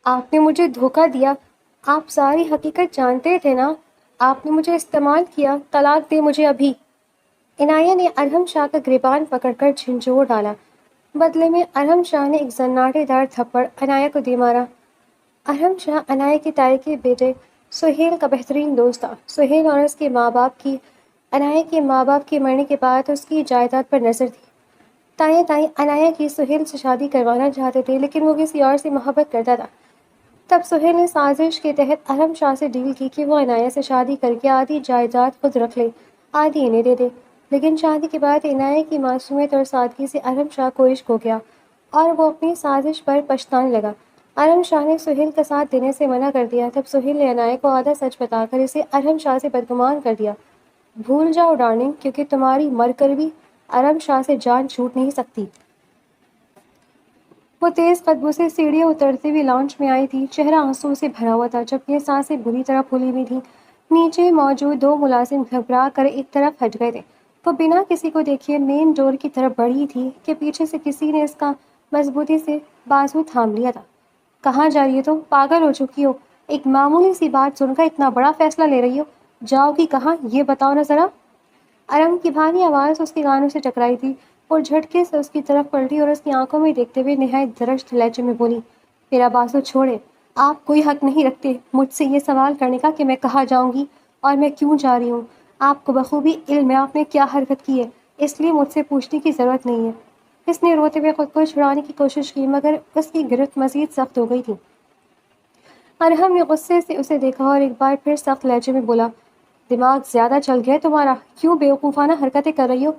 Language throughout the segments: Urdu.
آپ نے مجھے دھوکہ دیا، آپ ساری حقیقت جانتے تھے نا، آپ نے مجھے استعمال کیا، طلاق دے مجھے ابھی۔ عنایہ نے ارحم شاہ کا گریبان پکڑ کر جھنجھوڑ ڈالا۔ بدلے میں ارحم شاہ نے ایک زناٹے دار تھپڑ عنایہ کو دے مارا۔ ارحم شاہ عنایہ کے تائے بیٹے سہیل کا بہترین دوست تھا۔ سہیل اور اس کے ماں باپ کی عنایہ کے ماں باپ کے مرنے کے بعد اس کی جائیداد پر نظر تھی۔ تائیں عنایہ کی سہیل سے شادی کروانا چاہتے تھے، لیکن وہ کسی اور سے محبت کرتا تھا۔ تب سہیل نے سازش کے تحت ارحم شاہ سے ڈیل کی کہ وہ عنایہ سے شادی کر کے آدھی جائیداد خود رکھ لے، آدھی انہیں دے دے۔ لیکن شادی کے بعد عنایہ کی معصومیت اور سادگی سے ارحم شاہ کو عشق ہو گیا اور وہ اپنی سازش پر پچھتانے لگا۔ ارحم شاہ نے سہیل کا ساتھ دینے سے منع کر دیا۔ تب سہیل نے عنایہ کو آدھا سچ بتا کر اسے ارحم شاہ سے بدگمان کر دیا۔ بھول جاؤ ڈارلنگ، کیونکہ تمہاری مر کر بھی ارحم شاہ سے جان چھوٹ نہیں سکتی۔ وہ تیز قدموں سے سیڑھیاں اترتے ہوئے لاؤنج میں آئی تھی۔ چہرہ آنسو سے بھرا ہوا تھا جبکہ سانسیں بری طرح پھولی ہوئی تھیں۔ نیچے موجود دو ملازم گھبرا کر ایک طرف ہٹ گئے تھے۔ وہ بنا کسی کو دیکھے مین ڈور کی طرف بڑھی تھی کہ پیچھے سے کسی نے اس کا مضبوطی سے بازو تھام لیا تھا۔ کہاں جا رہی ہو تم؟ پاگل ہو چکی ہو؟ ایک معمولی سی بات سن کر اتنا بڑا فیصلہ لے رہی ہو؟ جاؤ گی کہاں یہ بتاؤ نا ذرا۔ ارم کی بھاری آواز اس کے کانوں سے ٹکرائی تھی اور جھٹکے سے اس کی طرف پلٹی اور اس کی آنکھوں میں دیکھتے ہوئے نہایت درشت لہجے میں بولی، میرا بازو چھوڑے، آپ کوئی حق نہیں رکھتے مجھ سے یہ سوال کرنے کا کہ میں کہاں جاؤں گی اور میں کیوں جا رہی ہوں۔ آپ کو بخوبی علم ہے آپ نے کیا حرکت کی ہے، اس لیے مجھ سے پوچھنے کی ضرورت نہیں ہے۔ اس نے روتے ہوئے خود کو چھڑانے کی کوشش کی مگر اس کی گرفت مزید سخت ہو گئی تھی۔ ارحم نے غصے سے اسے دیکھا اور ایک بار پھر سخت لہجے میں بولا، دماغ زیادہ چل گیا تمہارا، کیوں بیوقوفانہ حرکتیں کر رہی ہو؟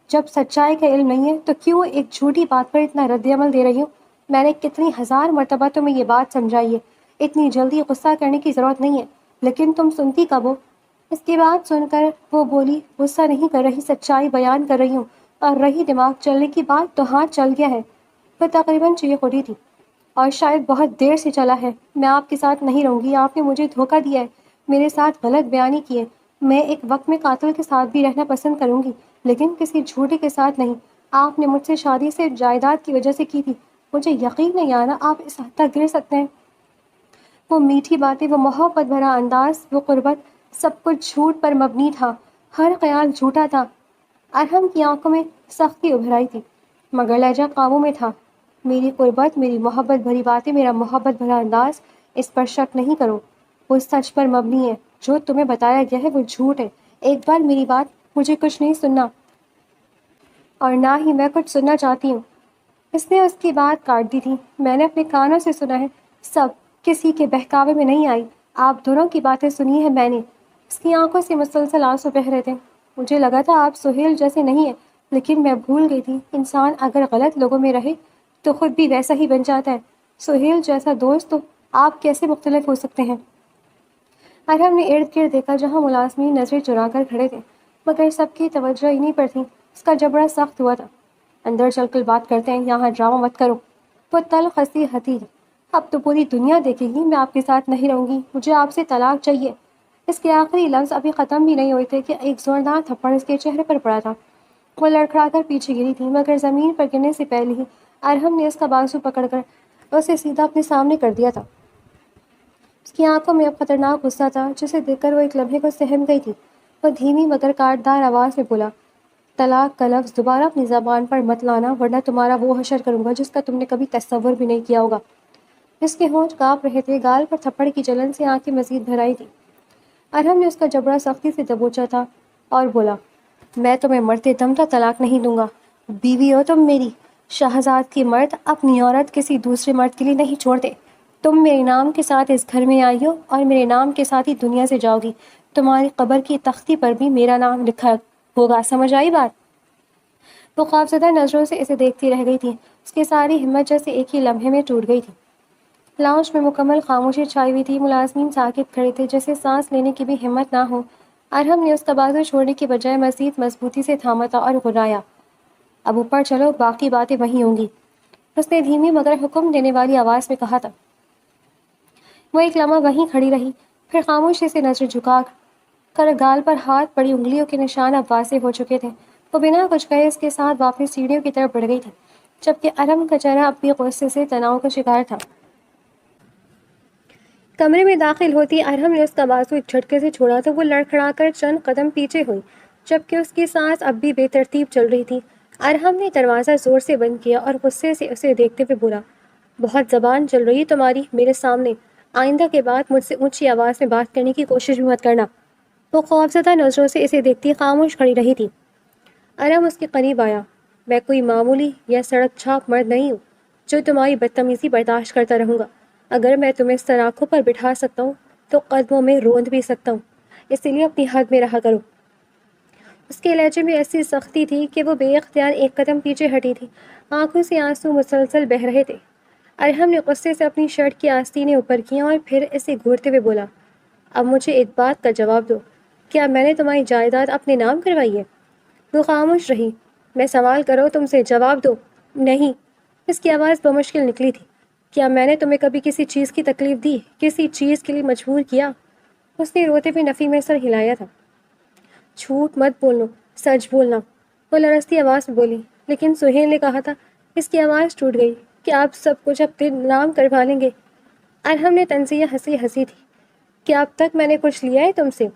جب سچائی کا علم نہیں ہے تو کیوں ایک جھوٹی بات پر اتنا رد عمل دے رہی ہو؟ میں نے کتنی ہزار مرتبہ تمہیں یہ بات سمجھائی ہے، اتنی جلدی غصہ کرنے کی ضرورت نہیں ہے، لیکن تم سنتی کب ہو؟ اس کی بات سن کر وہ بولی، غصہ نہیں کر رہی، سچائی بیان کر رہی ہوں، اور رہی دماغ چلنے کی بات تو ہاں چل گیا ہے۔ وہ تقریباً چیخ اٹھی تھی، اور شاید بہت دیر سے چلا ہے۔ میں آپ کے ساتھ نہیں رہوں گی، آپ نے مجھے دھوکہ دیا ہے، میرے ساتھ غلط بیانی کی ہے۔ میں ایک وقت میں قاتل کے ساتھ بھی رہنا پسند کروں گی، لیکن کسی جھوٹے کے ساتھ نہیں۔ آپ نے مجھ سے شادی سے جائیداد کی وجہ سے کی تھی، مجھے یقین نہیں آ رہا آپ اس حد تک گر سکتے ہیں۔ وہ میٹھی باتیں، وہ محبت بھرا انداز، وہ قربت، سب کچھ جھوٹ پر مبنی تھا، ہر خیال جھوٹا تھا۔ ارحم کی آنکھوں میں سختی ابھر آئی تھی مگر لہجہ قابو میں تھا۔ میری قربت، میری محبت بھری باتیں، میرا محبت بھرا انداز، اس پر شک نہیں کرو، وہ سچ پر مبنی ہے۔ جو تمہیں بتایا گیا ہے وہ جھوٹ ہے۔ ایک بار میری بات، مجھے کچھ نہیں سننا اور نہ ہی میں کچھ سننا چاہتی ہوں۔ اس نے اس کی بات کاٹ دی تھی۔ میں نے اپنے کانوں سے سنا ہے سب، کسی کے بہکاوے میں نہیں آئی، آپ دونوں کی باتیں سنی ہیں میں نے۔ اس کی آنکھوں سے مسلسل آنسو بہہ رہے تھے۔ مجھے لگا تھا آپ سہیل جیسے نہیں ہیں، لیکن میں بھول گئی تھی انسان اگر غلط لوگوں میں رہے تو خود بھی ویسا ہی بن جاتا ہے۔ سہیل جیسا دوست تو آپ کیسے مختلف ہو سکتے ہیں؟ ارحم نے ارد گرد دیکھا جہاں ملازمین نظریں چرا کر کھڑے تھے مگر سب کی توجہ انہیں پر تھی۔ اس کا جبڑا سخت ہوا تھا۔ اندر چل کر بات کرتے ہیں، یہاں ڈرامہ مت کرو۔ وہ تلخ ہنسی ہتھی، اب تو پوری دنیا دیکھے گی میں آپ کے ساتھ نہیں رہوں گی، مجھے آپ سے طلاق چاہیے۔ اس کے آخری لفظ ابھی ختم بھی نہیں ہوئے تھے کہ ایک زوردار تھپڑ اس کے چہرے پر پڑا تھا۔ وہ لڑکھڑا کر پیچھے گری تھی مگر زمین پر گرنے سے پہلے ہی ارحم نے اس کا بازو پکڑ کر اسے سیدھا اپنے سامنے کر دیا تھا۔ اس کی آنکھوں میں اب خطرناک غصہ تھا جسے دیکھ کر وہ ایک لمحے کو سہم گئی تھی۔ وہ دھیمی مگر کاٹدار آواز میں بولا، طلاق کا لفظ دوبارہ اپنی زبان پر مت لانا ورنہ تمہارا وہ حشر کروں گا جس کا تم نے کبھی تصور بھی نہیں کیا ہوگا۔ اس کے ہونٹ کانپ رہے تھے، گال پر تھپڑ کی جلن سے آنکھیں مزید بھر آئی تھیں۔ ارحم نے اس کا جبڑا سختی سے دبوچا تھا اور بولا، میں تمہیں مرتے دم تک طلاق نہیں دوں گا، بیوی ہو تم میری، شہزاد کی مرد اپنی عورت کسی دوسرے مرد کے لیے نہیں چھوڑتے۔ تم میرے نام کے ساتھ اس گھر میں آئی ہو اور میرے نام کے ساتھ ہی دنیا سے جاؤ گی، تمہاری قبر کی تختی پر بھی میرا نام لکھا ہوگا، سمجھ آئی بات؟ وہ خوفزدہ نظروں سے اسے دیکھتی رہ گئی تھی، اس کی ساری ہمت جیسے ایک ہی لمحے میں ٹوٹ گئی تھی۔ لاؤنج میں مکمل خاموشی چھائی ہوئی تھی، ملازمین ساکت کھڑے تھے جیسے سانس لینے کی بھی ہمت نہ ہو۔ ارحم نے اس کا بازو چھوڑنے کی بجائے مزید مضبوطی سے تھاما تھا اور غرایا، اب اوپر چلو، باقی باتیں وہیں ہوں گی، اس نے دھیمی مگر حکم دینے والی آواز میں کہا تھا۔ وہ ایک لمحہ وہیں کھڑی رہی، پھر خاموشی سے نظر جھکا کر گال پر ہاتھ پڑی انگلیوں کے نشان اب واضح ہو چکے تھے۔ وہ بنا کچھ کہے اس کے ساتھ واپس سیڑھیوں کی طرف بڑھ گئی تھی جبکہ ارحم کا چہرہ اب بھی غصے سے تناؤ کا شکار تھا۔ کمرے میں داخل ہوتی ارحم نے اس کا بازو ایک جھٹکے سے چھوڑا تو وہ لڑکھڑا کر چند قدم پیچھے ہوئی، جبکہ اس کی سانس اب بھی بے ترتیب چل رہی تھی۔ ارحم نے دروازہ زور سے بند کیا اور غصے سے اسے دیکھتے ہوئے بولا، بہت زبان چل رہی تمہاری میرے سامنے، آئندہ کے بعد مجھ سے اونچی آواز میں بات کرنے کی کوشش بھی مت کرنا۔ وہ خوفزدہ نظروں سے اسے دیکھتی خاموش کھڑی رہی تھی۔ ارحم اس کے قریب آیا، میں کوئی معمولی یا سڑک چھاپ مرد نہیں ہوں جو تمہاری بدتمیزی برداشت کرتا رہوں گا۔ اگر میں تمہیں سراخوں پر بٹھا سکتا ہوں تو قدموں میں روند بھی سکتا ہوں، اسی لیے اپنی حد میں رہا کرو۔ اس کے لہجے میں ایسی سختی تھی کہ وہ بے اختیار ایک قدم پیچھے ہٹی تھی، آنکھوں سے آنسو مسلسل بہہ رہے تھے۔ ارحم نے غصے سے اپنی شرٹ کی آستینیں اوپر کیں اور پھر اسے گھورتے ہوئے بولا، اب مجھے ایک بات کا جواب دو، کیا میں نے تمہاری جائیداد اپنے نام کروائی ہے؟ وہ خاموش رہی۔ میں سوال کرو تم سے، جواب دو۔ نہیں، اس کی آواز بمشکل نکلی تھی۔ کیا میں نے تمہیں کبھی کسی چیز کی تکلیف دی، کسی چیز کے لیے مجبور کیا؟ اس نے روتے ہوئے نفی میں سر ہلایا تھا۔ جھوٹ مت بولنا، سچ بولنا، وہ لرزتی آواز میں بولی۔ لیکن سہیل نے کہا تھا۔ اس کی آواز ٹوٹ گئی۔ کیا آپ سب کچھ اپنے نام کروا لیں گے؟ ارحم نے طنزیہ ہنسی تھی۔ کیا اب تک میں نے کچھ لیا ہے تم سے؟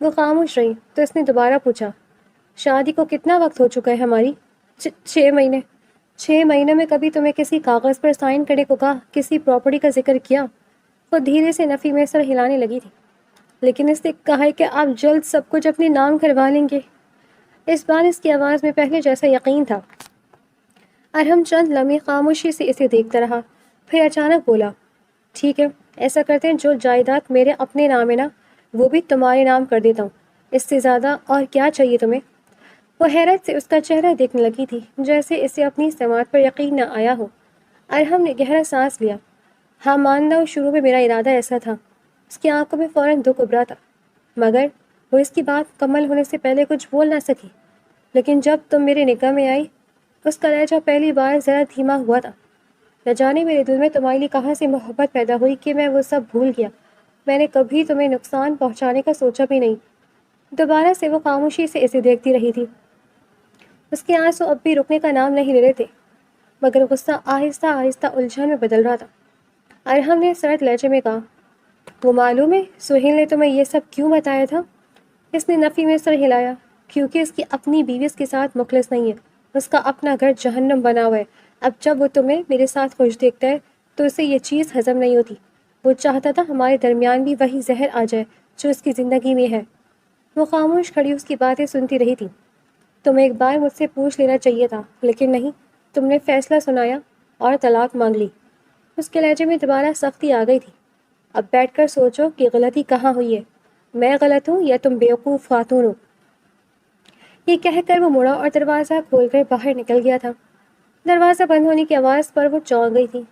وہ خاموش رہی تو اس نے دوبارہ پوچھا، شادی کو کتنا وقت ہو چکا ہے ہماری؟ 6 مہینے۔ 6 مہینے میں کبھی تمہیں کسی کاغذ پر سائن کرنے کو کہا، کسی پراپرٹی کا ذکر کیا؟ وہ دھیرے سے نفی میں سر ہلانے لگی تھی۔ لیکن اس نے کہا ہے کہ آپ جلد سب کچھ اپنے نام کروا لیں گے۔ اس بار اس کی آواز میں پہلے جیسا یقین تھا۔ ارحم چند لمحے خاموشی سے اسے دیکھتا رہا، پھر اچانک بولا، ٹھیک ہے، ایسا کرتے ہیں، جو جائیداد میرے اپنے نام ہے نا، وہ بھی تمہارے نام کر دیتا ہوں۔ اس سے زیادہ اور کیا چاہیے تمہیں؟ وہ حیرت سے اس کا چہرہ دیکھنے لگی تھی، جیسے اسے اپنی سماعت پر یقین نہ آیا ہو۔ ارحم نے گہرا سانس لیا۔ ہاں، مانتا ہوں شروع میں میرا ارادہ ایسا تھا۔ اس کی آنکھوں میں فوراً دکھ ابھرا تھا، مگر وہ اس کی بات مکمل ہونے سے پہلے کچھ بول نہ سکی۔ لیکن جب تم میرے نگاہ میں آئی، اس کا لہجہ پہلی بار ذرا دھیما ہوا تھا۔ نہ جانے میرے دل میں تمہارے لیے کہاں سے محبت پیدا ہوئی کہ میں وہ سب بھول گیا۔ میں نے کبھی تمہیں نقصان پہنچانے کا سوچا بھی نہیں۔ دوبارہ سے وہ خاموشی سے اسے دیکھتی رہی تھی۔ اس کے آنسو اب بھی رکنے کا نام نہیں لے رہے تھے، مگر غصہ آہستہ آہستہ الجھن میں بدل رہا تھا۔ ارحم نے سرد لہجے میں کہا، وہ معلوم ہے سہیل نے تمہیں یہ سب کیوں بتایا تھا؟ اس نے نفی میں سر ہلایا۔ کیونکہ اس کی اپنی بیوی اس کے ساتھ مخلص نہیں ہے، اس کا اپنا گھر جہنم بنا ہوا ہے۔ اب جب وہ تمہیں میرے ساتھ خوش دیکھتا ہے تو اسے یہ چیز ہضم نہیں ہوتی۔ وہ چاہتا تھا ہمارے درمیان بھی وہی زہر آ جائے جو اس کی زندگی میں ہے۔ وہ خاموش کھڑی اس کی باتیں سنتی رہی تھی۔ تمہیں ایک بار مجھ سے پوچھ لینا چاہیے تھا، لیکن نہیں، تم نے فیصلہ سنایا اور طلاق مانگ لی۔ اس کے لہجے میں دوبارہ سختی آ گئی تھی۔ اب بیٹھ کر سوچو کہ غلطی کہاں ہوئی ہے، میں غلط ہوں یا تم بیوقوف خاتون ہو؟ یہ کہہ کر وہ مڑا اور دروازہ کھول کر باہر نکل گیا تھا۔ دروازہ بند ہونے کی آواز پر وہ چونک گئی تھی۔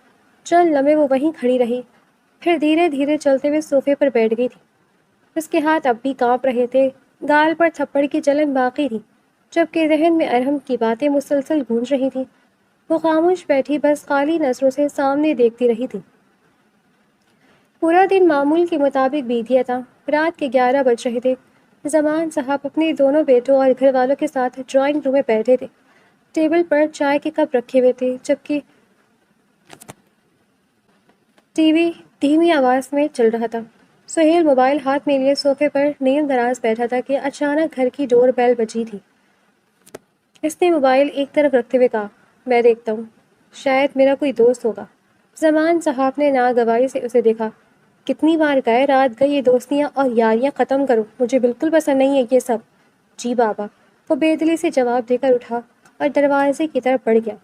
چند لمحے وہ وہیں کھڑی رہی، پھر دھیرے دھیرے چلتے ہوئے صوفے پر بیٹھ گئی تھی۔ اس کے ہاتھ اب بھی کانپ رہے تھے، گال پر تھپڑ کی جلن باقی تھی، جبکہ ذہن میں ارحم کی باتیں مسلسل گونج رہی تھیں۔ وہ خاموش بیٹھی بس خالی نظروں سے سامنے دیکھتی رہی تھی۔ پورا دن معمول کے مطابق بیت گیا تھا۔ رات کے 11 بج رہے تھے۔ زمان صاحب اپنے دونوں بیٹوں اور گھر والوں کے ساتھ ڈرائنگ روم میں بیٹھے تھے۔ ٹیبل پر چائے کے کپ رکھے ہوئے تھے، جبکہ ٹی وی دھیمی آواز میں چل رہا تھا۔ سہیل موبائل ہاتھ میں لیے صوفے پر نیل دراز بیٹھا تھا کہ اچانک گھر کی ڈور بیل بجی تھی۔ اس نے موبائل ایک طرف رکھتے ہوئے کہا، میں دیکھتا ہوں، شاید میرا کوئی دوست ہوگا۔ زمان صاحب نے ناگواری سے اسے دیکھا۔ کتنی بار گئے رات گئے، یہ دوستیاں اور یاریاں ختم کرو، مجھے بالکل پسند نہیں ہے یہ سب۔ جی بابا، وہ بے دلی سے جواب دے کر اٹھا اور دروازے کی طرف بڑھ گیا۔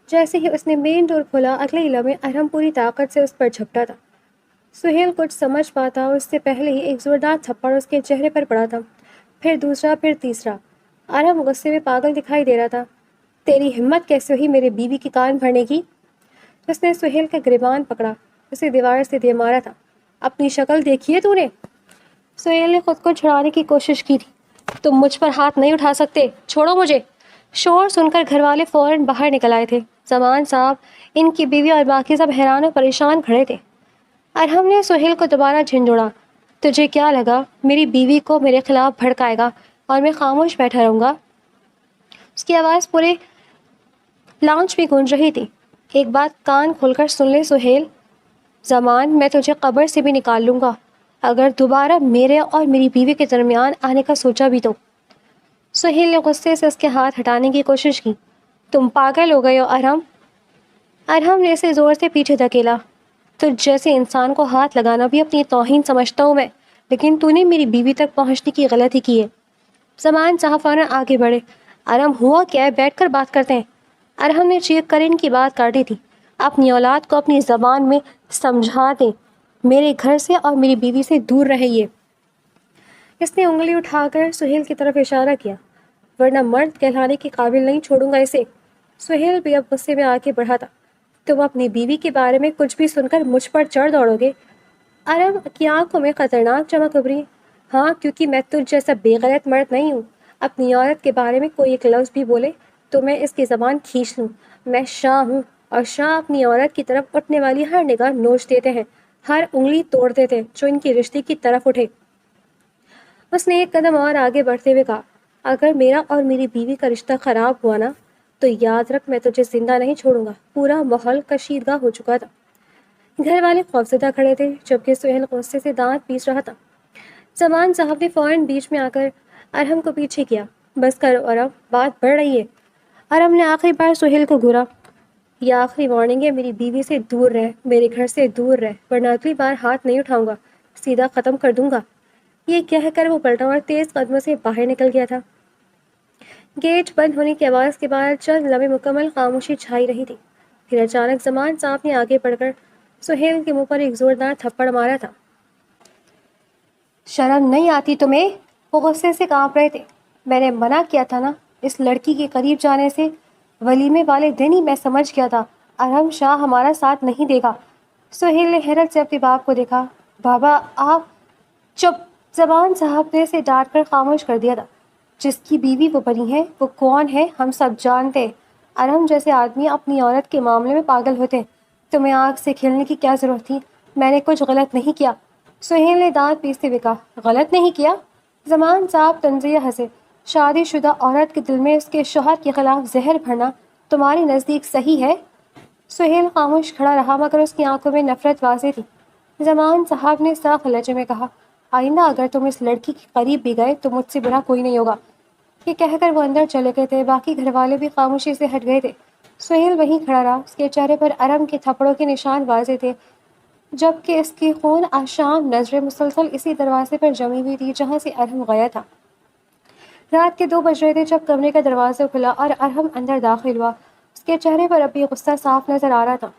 جیسے ہی اس نے مین ڈور کھولا، اگلے ہی لمحے ارحم پوری طاقت سے اس پر جھپٹا تھا۔ سہیل کچھ سمجھ پاتا اس سے پہلے ہی ایک زوردار تھپڑ اس کے چہرے پر پڑا تھا، پھر دوسرا، پھر تیسرا۔ ارحم غصے میں پاگل دکھائی دے رہا تھا۔ تیری ہمت کیسے ہوئی میرے بیوی کی کان بھرنے کی؟ اس نے سہیل کا گریبان پکڑا، اسے دیوار سے دے مارا تھا۔ اپنی شکل دیکھی ہے تو نے؟ سہیل نے خود کو چھڑانے کی کوشش کی تھی۔ تم مجھ پر ہاتھ نہیں اٹھا سکتے، چھوڑو مجھے۔ شور سن کر گھر والے فوراً باہر نکل آئے تھے۔ زمان صاحب، ان کی بیوی اور باقی سب حیران و پریشان کھڑے تھے۔ ارحم نے سہیل کو دوبارہ جھنجھوڑا، تجھے کیا لگا میری بیوی کو میرے خلاف بھڑکائے گا اور میں خاموش بیٹھا رہوں گا؟ اس کی آواز پورے لانچ میں گونج رہی تھی۔ ایک بات کان کھول کر سن لے سہیل، زمان، میں تجھے قبر سے بھی نکال لوں گا اگر دوبارہ میرے اور میری بیوی کے درمیان آنے کا سوچا بھی تو۔ سہیل نے غصے سے اس کے ہاتھ ہٹانے کی کوشش کی۔ تم پاگل ہو گئے ہو ارحم۔ ارحم نے اسے زور سے پیچھے دھکیلا۔ تو جیسے انسان کو ہاتھ لگانا بھی اپنی توہین سمجھتا ہوں میں، لیکن تو نے میری بیوی تک پہنچنے کی غلطی کی ہے۔ زمان صاحب فوراً آگے بڑھے۔ ارحم ہوا کیا ہے، بیٹھ کر بات کرتے ہیں۔ ارحم نے چیخ کر ان کی بات کاٹی تھی۔ اپنی اولاد کو اپنی زبان میں سمجھا دیں، میرے گھر سے اور میری بیوی سے دور رہے یہ۔ اس نے انگلی اٹھا کر سہیل کی طرف اشارہ کیا۔ ورنہ مرد کہلانے کے قابل نہیں چھوڑوں گا اسے۔ سہیل بھی اب غصے میں آگے بڑھا تھا۔ تم اپنی بیوی کے بارے میں کچھ بھی سن کر مجھ پر چڑھ دوڑو گے؟ ارحم کی آنکھوں میں خطرناک چمک ابھری۔ ہاں، کیونکہ میں تجھ جیسا بے غیرت مرد نہیں ہوں۔ اپنی عورت کے بارے میں کوئی ایک لفظ بھی بولے تو میں اس کی زبان کھینچ لوں۔ میں شاہ ہوں، اور شاہ اپنی عورت کی طرف اٹھنے والی ہر نگاہ نوچ دیتے ہیں، ہر انگلی توڑ دیتے ہیں جو ان کی رشتے کی طرف اٹھے۔ اس نے ایک قدم اور آگے بڑھتے ہوئے کہا، اگر میرا اور میری بیوی کا رشتہ خراب ہوا نا تو یاد رکھ میں تجھے زندہ نہیں چھوڑوں گا۔ پورا ماحول کشیدگاہ ہو چکا تھا۔ گھر والے خوفزدہ کھڑے تھے جبکہ سہیل غصے سے دانت پیس رہا تھا۔ زمان صاحب نے فوراً بیچ میں آ کر ارحم کو پیچھے کیا۔ بس کرو ارحم، بات بڑھ رہی ہے۔ ارحم نے آخری بار سہیل کو گھورا۔ یہ آخری وارننگ ہے، میری بیوی سے دور رہ، میرے گھر سے دور رہ، ورنہ اگلی بار ہاتھ نہیں اٹھاؤں گا، سیدھا ختم کر دوں گا۔ یہ کہہ کر وہ پلٹا اور تیز قدموں سے باہر نکل گیا تھا۔ گیٹ بند ہونے کی آواز کے بعد چند لمحے مکمل خاموشی چھائی رہی تھی۔ پھر اچانک زمان صاحب نے آگے بڑھ کر سہیل کے منہ پر ایک زوردار تھپڑ مارا تھا۔ شرم نہیں آتی تمہیں؟ وہ غصے سے کانپ رہے تھے۔ میں نے منع کیا تھا نا اس لڑکی کے قریب جانے سے۔ ولیمے والے دن ہی میں سمجھ گیا تھا ارحم شاہ ہمارا ساتھ نہیں دے گا۔ سہیل نے حیرت سے اپنے باپ کو دیکھا۔ بابا آپ چپ! زبان صاحب نے اسے ڈانٹ کر خاموش کر دیا تھا۔ جس کی بیوی وہ بنی ہے وہ کون ہے ہم سب جانتے ہیں۔ ارحم جیسے آدمی اپنی عورت کے معاملے میں پاگل ہوتے ہیں۔ تمہیں آگ سے کھیلنے کی کیا ضرورت تھی؟ میں نے کچھ غلط نہیں کیا۔ سہیل نے دانت پیستے ہوئے کہا۔ غلط نہیں کیا؟ زمان صاحب طنزیہ ہنسے۔ شادی شدہ عورت کے دل میں اس کے شوہر کے خلاف زہر بھرنا تمہاری نزدیک صحیح ہے؟ سہیل خاموش کھڑا رہا مگر اس کی آنکھوں میں نفرت واضح تھی۔ زمان صاحب نے صاف لہجے میں کہا، آئندہ اگر تم اس لڑکی کے قریب بھی گئے تو مجھ سے برا کوئی نہیں ہوگا۔ یہ کہہ کر وہ اندر چلے گئے تھے۔ باقی گھر والے بھی خاموشی سے ہٹ گئے تھے۔ سہیل وہیں کھڑا رہا۔ اس کے چہرے پر ارحم کے تھپڑوں کے نشان واضح تھے، جبکہ اس کی خون آشام نظریں مسلسل اسی دروازے پر جمی ہوئی تھی جہاں سے ارحم گیا تھا۔ رات کے 2 بج رہے تھے جب کمرے کا دروازہ کھلا اور ارحم اندر داخل ہوا۔ اس کے چہرے پر ابھی غصہ صاف نظر آ رہا تھا۔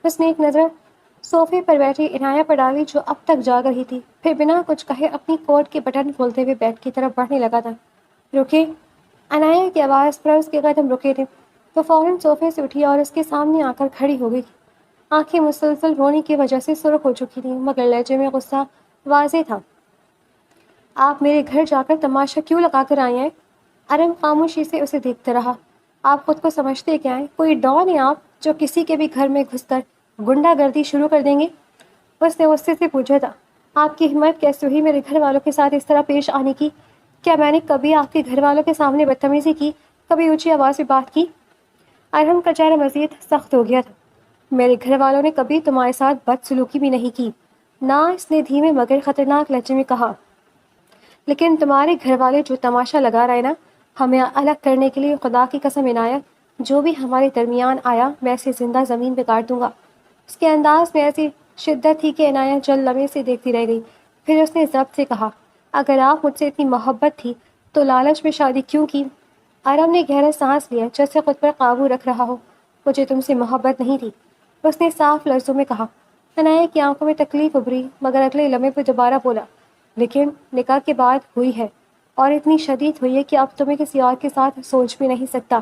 اس نے ایک نظر صوفے پر بیٹھی عنایہ پر ڈالی جو اب تک جاگ رہی تھی، پھر بنا کچھ کہے اپنی کوٹ کے بٹن کھولتے ہوئے بیڈ کی طرف بڑھنے لگا تھا۔ رکے! عنایہ کی آواز پر اس کے قدم رکے تھے۔ وہ فوراً صوفے سے اٹھی اور اس کے سامنے آ کر کھڑی ہو گئی۔ آنکھیں مسلسل رونے کی وجہ سے سرخ ہو چکی تھیں مگر لہجے میں غصہ واضح تھا۔ آپ میرے گھر جا کر تماشا کیوں لگا کر آئے ہیں؟ ارحم خاموشی سے اسے دیکھتا رہا۔ آپ خود کو سمجھتے کیا ہیں؟ کوئی ڈان ہیں آپ جو کسی کے بھی گھر میں گھس کر گنڈا گردی شروع کر دیں گے؟ اس نے غصے سے پوچھا تھا۔ آپ کی ہمت کیسے ہوئی میرے گھر والوں کے ساتھ اس طرح پیش آنے کی؟ کیا میں نے کبھی آپ کے گھر والوں کے سامنے بدتمیزی کی، کبھی اونچی آواز میں بات کی؟ ارحم کا چہرہ مزید سخت ہو گیا تھا۔ میرے گھر والوں نے کبھی تمہارے ساتھ بد سلوکی بھی نہیں کی، نہ، اس نے دھیمے مگر خطرناک لہجے میں کہا۔ لیکن تمہارے گھر والے جو تماشا لگا رہے نا ہمیں الگ کرنے کے لیے، خدا کی قسم عنایت، جو بھی ہمارے درمیان آیا میں اسے زندہ زمین پہ کاٹ دوں گا۔ اس کے انداز میں ایسی شدت تھی کہ عنایت چند لمحے سے دیکھتی رہ گئی۔ پھر اس نے ضبط سے کہا، اگر آپ مجھ سے اتنی محبت تھی تو لالچ میں شادی کیوں کی؟ ارحم نے گہرا سانس لیا جیسے خود پر قابو رکھ رہا ہو۔ مجھے تم سے محبت نہیں تھی، اس نے صاف لفظوں میں کہا۔ عنایت کی آنکھوں میں تکلیف ابھری مگر اگلے لمحے پہ دوبارہ بولا، لیکن نکاح کے بعد ہوئی ہے اور اتنی شدید ہوئی ہے کہ اب تمہیں کسی اور کے ساتھ سوچ بھی نہیں سکتا۔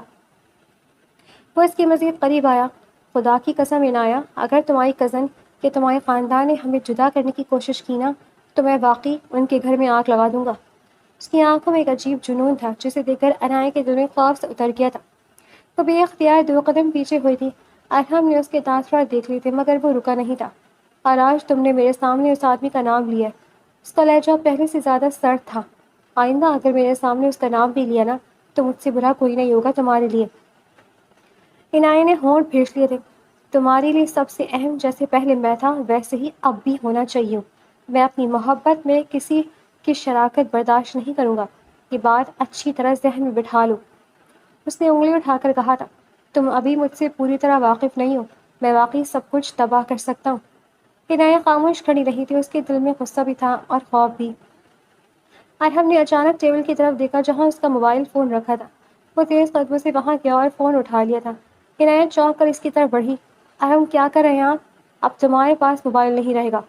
وہ اس کے مزید قریب آیا۔ خدا کی قسم عنایت، اگر تمہاری کزن کہ تمہارے خاندان نے ہمیں جدا کرنے کی کوشش کی نا تو میں واقعی ان کے گھر میں آگ لگا دوں گا۔ اس کی آنکھوں میں ایک عجیب جنون تھا جسے دیکھ کر عنایت کے دل میں خوف سے اتر گیا تھا۔ وہ بے اختیار 2 قدم پیچھے ہوئی تھی۔ ارحم نے اس کے دانت دیکھ لیے تھے مگر وہ رکا نہیں تھا۔ اور آج تم نے میرے سامنے اس آدمی کا نام لیا ہے۔ اس کا لہجہ پہلے سے زیادہ سرد تھا۔ آئندہ اگر میرے سامنے اس کا نام بھی لیا نا تو مجھ سے برا کوئی نہیں ہوگا تمہارے لیے۔ عنایت نے ہونٹ بھیج لیے تھے۔ تمہارے لیے سب سے اہم جیسے پہلے میں تھا ویسے ہی اب بھی ہونا چاہیے. میں اپنی محبت میں کسی کی شراکت برداشت نہیں کروں گا. یہ بات اچھی طرح ذہن میں بٹھا لو. اس نے انگلی اٹھا کر کہا تھا. تم ابھی مجھ سے پوری طرح واقف نہیں ہو. میں واقعی سب کچھ تباہ کر سکتا ہوں. عنایہ خاموش کھڑی رہی تھی. اس کے دل میں غصہ بھی تھا اور خوف بھی. ارحم نے اچانک ٹیبل کی طرف دیکھا جہاں اس کا موبائل فون رکھا تھا. وہ تیز قدموں سے وہاں گیا اور فون اٹھا لیا تھا. عنایہ چونک کر اس کی طرف بڑھی. ارحم کیا کر رہے ہیں آپ؟ اب تمہارے پاس موبائل نہیں رہے گا.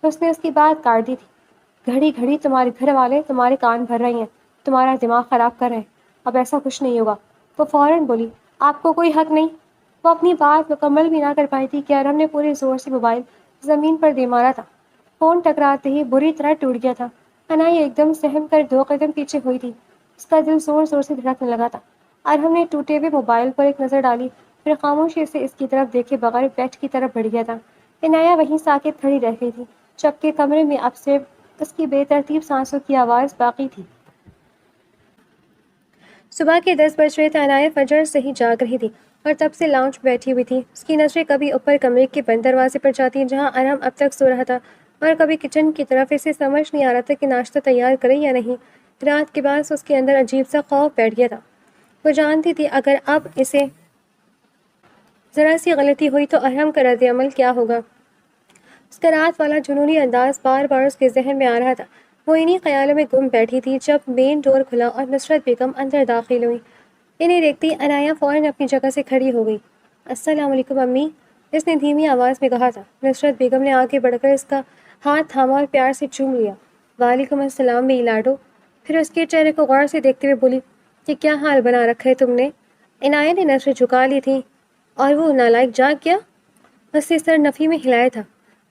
اس نے اس کی بات کاٹ دی تھی. گھڑی گھڑی تمہارے گھر والے تمہارے کان بھر رہی ہیں. تمہارا دماغ خراب کر رہے ہیں. اب ایسا کچھ نہیں ہوگا. وہ فوراً بولی. آپ کو کوئی حق نہیں. وہ اپنی بات مکمل بھی نہ کر پائی تھی کہ ارحم نے پورے زور سے موبائل زمین پر دے مارا تھا. فون ٹکراتے ہی بری طرح ٹوٹ گیا تھا. عنایہ ایک دم سہم کر 2 قدم پیچھے ہوئی تھی. اس کا دل زور زور سے دھڑکنے لگا تھا. ارحم نے ٹوٹے ہوئے موبائل پر ایک نظر ڈالی پھر خاموشی سے اس کی طرف دیکھے بغیر بیڈ کی طرف بڑھ گیا تھا. عنایہ وہیں ساکت کھڑی رہ گئی تھی جبکہ کمرے میں اب صرف اس کی بے ترتیب سانسوں کی آواز باقی تھی. صبح کے 10 بج رہے تھے. عنایہ فجر سے ہی جاگ رہی تھی اور تب سے لاؤنج میں بیٹھی ہوئی تھی. اس کی نظریں کبھی اوپر کمرے کے بند دروازے پر جاتی جہاں ارحم اب تک سو رہا تھا اور کبھی کچن کی طرف. اسے سمجھ نہیں آ رہا تھا کہ ناشتہ تیار کرے یا نہیں. رات کے بعد اس کے اندر عجیب سا خوف بیٹھ گیا تھا. وہ جانتی تھی اگر اب اسے ذرا سی غلطی ہوئی تو ارحم کا رد عمل کیا ہوگا. اس کا رات والا جنونی انداز بار بار اس کے ذہن میں آ رہا تھا. وہ انہی خیالوں میں گم بیٹھی تھی جب مین ڈور کھلا اور نصرت بیگم اندر داخل ہوئی. انہیں دیکھتی عنایہ فوراً اپنی جگہ سے کھڑی ہو گئی. السلام علیکم امی. اس نے دھیمی آواز میں کہا تھا. نصرت بیگم نے آگے بڑھ کر اس کا ہاتھ تھاما اور پیار سے چوم لیا. وعلیکم السلام میری لاڈو. پھر اس کے چہرے کو غور سے دیکھتے ہوئے بولی. یہ کیا حال بنا رکھا ہے تم نے؟ عنایہ نے نظریں جھکا لی تھی. اور وہ نالائق جاگ گیا؟ اس نے سر نفی میں ہلایا تھا.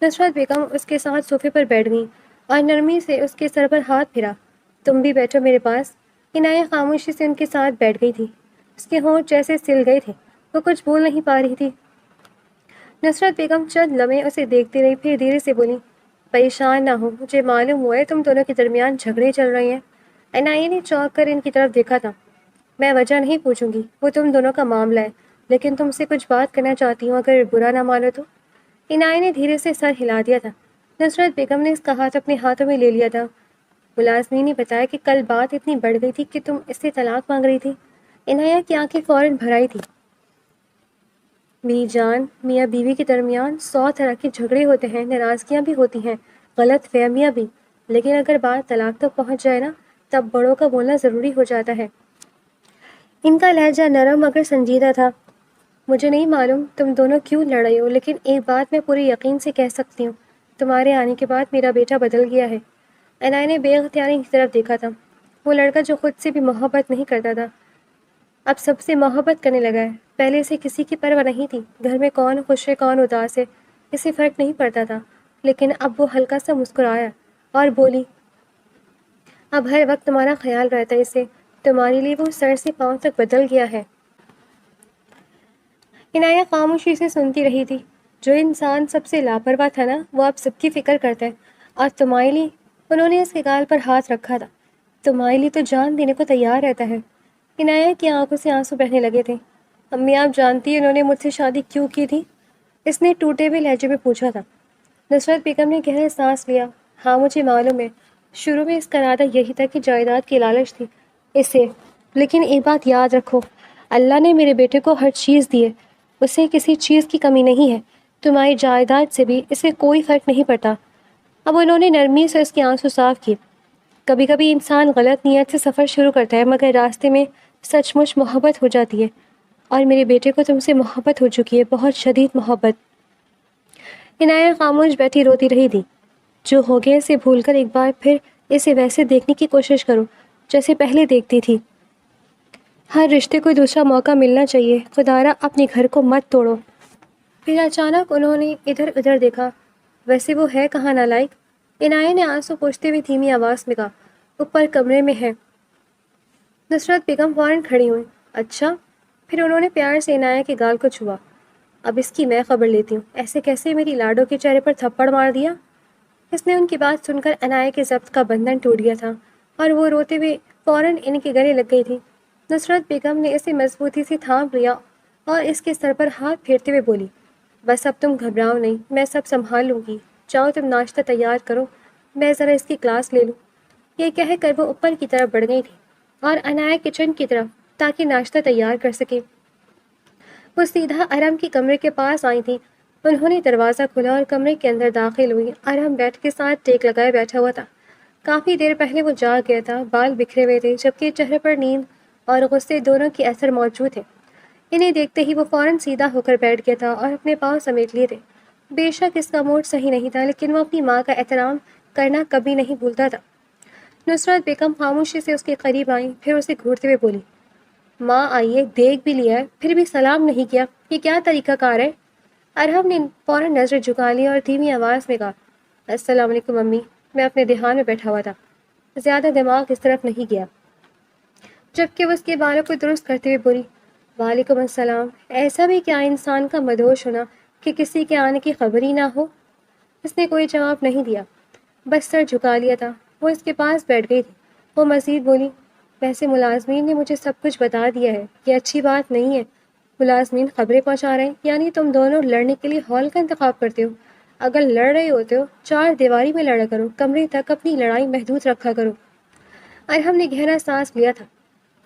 نصرت بیگم اس کے ساتھ صوفے پر بیٹھ گئیں اور نرمی سے اس کے سر پر ہاتھ پھیرا. تم بھی بیٹھو میرے پاس. عنایہ خاموشی سے ان کے ساتھ بیٹھ گئی تھی. اس کے ہونٹ جیسے سل گئے تھے. وہ کچھ بول نہیں پا رہی تھی. نصرت بیگم چند لمحے اسے دیکھتی رہی پھر دھیرے سے بولی. پریشان نہ ہو. مجھے معلوم ہوا ہے تم دونوں کے درمیان جھگڑے چل رہے ہیں. عنایہ نے چونک کر ان کی طرف دیکھا تھا. میں وجہ نہیں پوچھوں گی. وہ تم دونوں کا معاملہ ہے. لیکن تم سے کچھ بات کرنا چاہتی ہوں اگر برا نہ مانو تو. عنایہ نے دھیرے سے سر ہلا دیا تھا. نصرت بیگم نے اس کا ہاتھ اپنے ہاتھوں میں لے لیا تھا. ملازمین نے بتایا کہ کل بات اتنی بڑھ گئی تھی کہ تم اس سے طلاق مانگ رہی تھی. عنایہ کی آنکھیں فوراً بھر آئی تھی. میری جان, میاں بیوی کے درمیان 100 طرح کے جھگڑے ہوتے ہیں, ناراضگیاں بھی ہوتی ہیں, غلط فہمیاں بھی, لیکن اگر بات طلاق تک پہنچ جائے نا تب بڑوں کا بولنا ضروری ہو جاتا ہے. ان کا لہجہ نرم مگر سنجیدہ تھا. مجھے نہیں معلوم تم دونوں کیوں لڑ رہے ہو, لیکن ایک بات میں پورے یقین سے کہہ سکتی ہوں, تمہارے آنے کے بعد میرا بیٹا بدل گیا ہے. عنایہ نے بے اختیاری کی طرف دیکھا تھا. وہ لڑکا جو خود سے بھی محبت نہیں کرتا تھا اب سب سے محبت کرنے لگا ہے. پہلے اسے کسی کی پرواہ نہیں تھی. گھر میں کون خوش ہے کون اداس ہے اسے فرق نہیں پڑتا تھا. لیکن اب وہ ہلکا سا مسکرایا اور بولی. اب ہر وقت تمہارا خیال رہتا ہے اسے. تمہارے لیے وہ سر سے پاؤں تک بدل گیا ہے. عنایہ خاموشی سے سنتی رہی تھی. جو انسان سب سے لاپرواہ تھا نا وہ اب سب کی فکر کرتا ہے. اور تمہارے لیے, انہوں نے اس کے گال پر ہاتھ رکھا تھا, تمہارے لیے تو جان دینے کو تیار رہتا ہے. عنایہ کی آنکھوں سے آنسو بہنے لگے تھے. امی آپ جانتی ہیں انہوں نے مجھ سے شادی کیوں کی تھی؟ اس نے ٹوٹے ہوئے لہجے میں پوچھا تھا. نصرت بیگم نے گہرا سانس لیا. ہاں مجھے معلوم ہے. شروع میں اس کا ارادہ یہی تھا کہ جائیداد کی لالچ تھی اسے, لیکن ایک بات یاد رکھو, اللہ نے میرے بیٹے کو ہر چیز دی ہے, اسے کسی چیز کی کمی نہیں ہے. تمہاری جائیداد سے بھی اسے کوئی فرق نہیں پڑتا. اب انہوں نے نرمی سے اس کے آنسو صاف کیے. کبھی کبھی انسان غلط نیت سے سفر شروع کرتا ہے مگر راستے میں سچ مچ محبت ہو جاتی ہے, اور میرے بیٹے کو تم سے محبت ہو چکی ہے, بہت شدید محبت. عنایہ خاموش بیٹھی روتی رہی تھی. جو ہو گیا اسے بھول کر ایک بار پھر اسے ویسے دیکھنے کی کوشش کرو جیسے پہلے دیکھتی تھی. ہر رشتے کو دوسرا موقع ملنا چاہیے. خدارا اپنے گھر کو مت توڑو. پھر اچانک انہوں نے ادھر ادھر دیکھا. ویسے وہ ہے کہاں نالائق؟ عنایہ نے آنسو پوچھتے ہوئے دھیمی آواز میں کہا. اوپر کمرے میں ہے. نصرت بیگم فوراً کھڑی ہوئی. اچھا. پھر انہوں نے پیار سے عنایہ کے گال کو چھوا. اب اس کی میں خبر لیتی ہوں. ایسے کیسے میری لاڈو کے چہرے پر تھپڑ مار دیا؟ اس نے ان کی بات سن کر عنایہ کے ضبط کا بندھن ٹوٹ گیا تھا اور وہ روتے ہوئے فوراً ان کے گلے لگ گئی تھی. نصرت بیگم نے اسے مضبوطی سے تھام لیا اور اس کے سر پر ہاتھ پھیرتے ہوئے بولی. بس اب تم گھبراؤ نہیں، میں سب سنبھال لوں گی، جاؤ تم ناشتہ تیار کرو، میں ذرا اس کی کلاس لے لوں۔ یہ کہہ کر وہ اوپر کی طرف بڑھ گئی تھی اور انایا کچن کی طرف تاکہ ناشتہ تیار کر سکے۔ وہ سیدھا ارم کی کمرے کے پاس آئی تھی۔ انہوں نے دروازہ کھولا اور کمرے کے اندر داخل ہوئی۔ ارم بیڈ کے ساتھ ٹیک لگائے بیٹھا ہوا تھا۔ کافی دیر پہلے وہ جاگ گیا تھا، بال بکھرے ہوئے تھے جبکہ چہرے پر نیند اور غصے دونوں کے اثر موجود تھے۔ انہیں دیکھتے ہی وہ فوراً سیدھا ہو کر بیٹھ گیا تھا اور اپنے پاؤں سمیٹ لیے تھے۔ بے شک اس کا موڈ صحیح نہیں تھا، لیکن وہ اپنی ماں کا احترام کرنا کبھی نہیں بھولتا تھا۔ نصرت بیگم خاموشی سے اس کے قریب آئیں، پھر اسے گھورتے ہوئے بولی، ماں آئیے، دیکھ بھی لیا ہے، پھر بھی سلام نہیں کیا، یہ کیا طریقہ کار ہے؟ ارہم نے فوراً نظر جھکا لی اور دھیمی آواز میں کہا، السلام علیکم امی، میں اپنے دھیان میں بیٹھا ہوا تھا، زیادہ دماغ اس طرف نہیں گیا۔ جبکہ وہ اس کے بالوں کو درست کرتے ہوئے بولی، وعلیکم السلام، ایسا بھی کیا انسان کا مدہوش ہونا کہ کسی کے آنے کی خبر ہی نہ ہو؟ اس نے کوئی جواب نہیں دیا، بس سر جھکا لیا تھا۔ وہ اس کے پاس بیٹھ گئی تھی۔ وہ مزید بولی، ویسے ملازمین نے مجھے سب کچھ بتا دیا ہے، یہ اچھی بات نہیں ہے۔ ملازمین خبریں پہنچا رہے ہیں، یعنی تم دونوں لڑنے کے لیے ہال کا انتخاب کرتے ہو۔ اگر لڑ رہے ہوتے ہو، چار دیواری میں لڑا کرو، کمرے تک اپنی لڑائی محدود رکھا کرو۔ ارحم نے گہرا سانس لیا تھا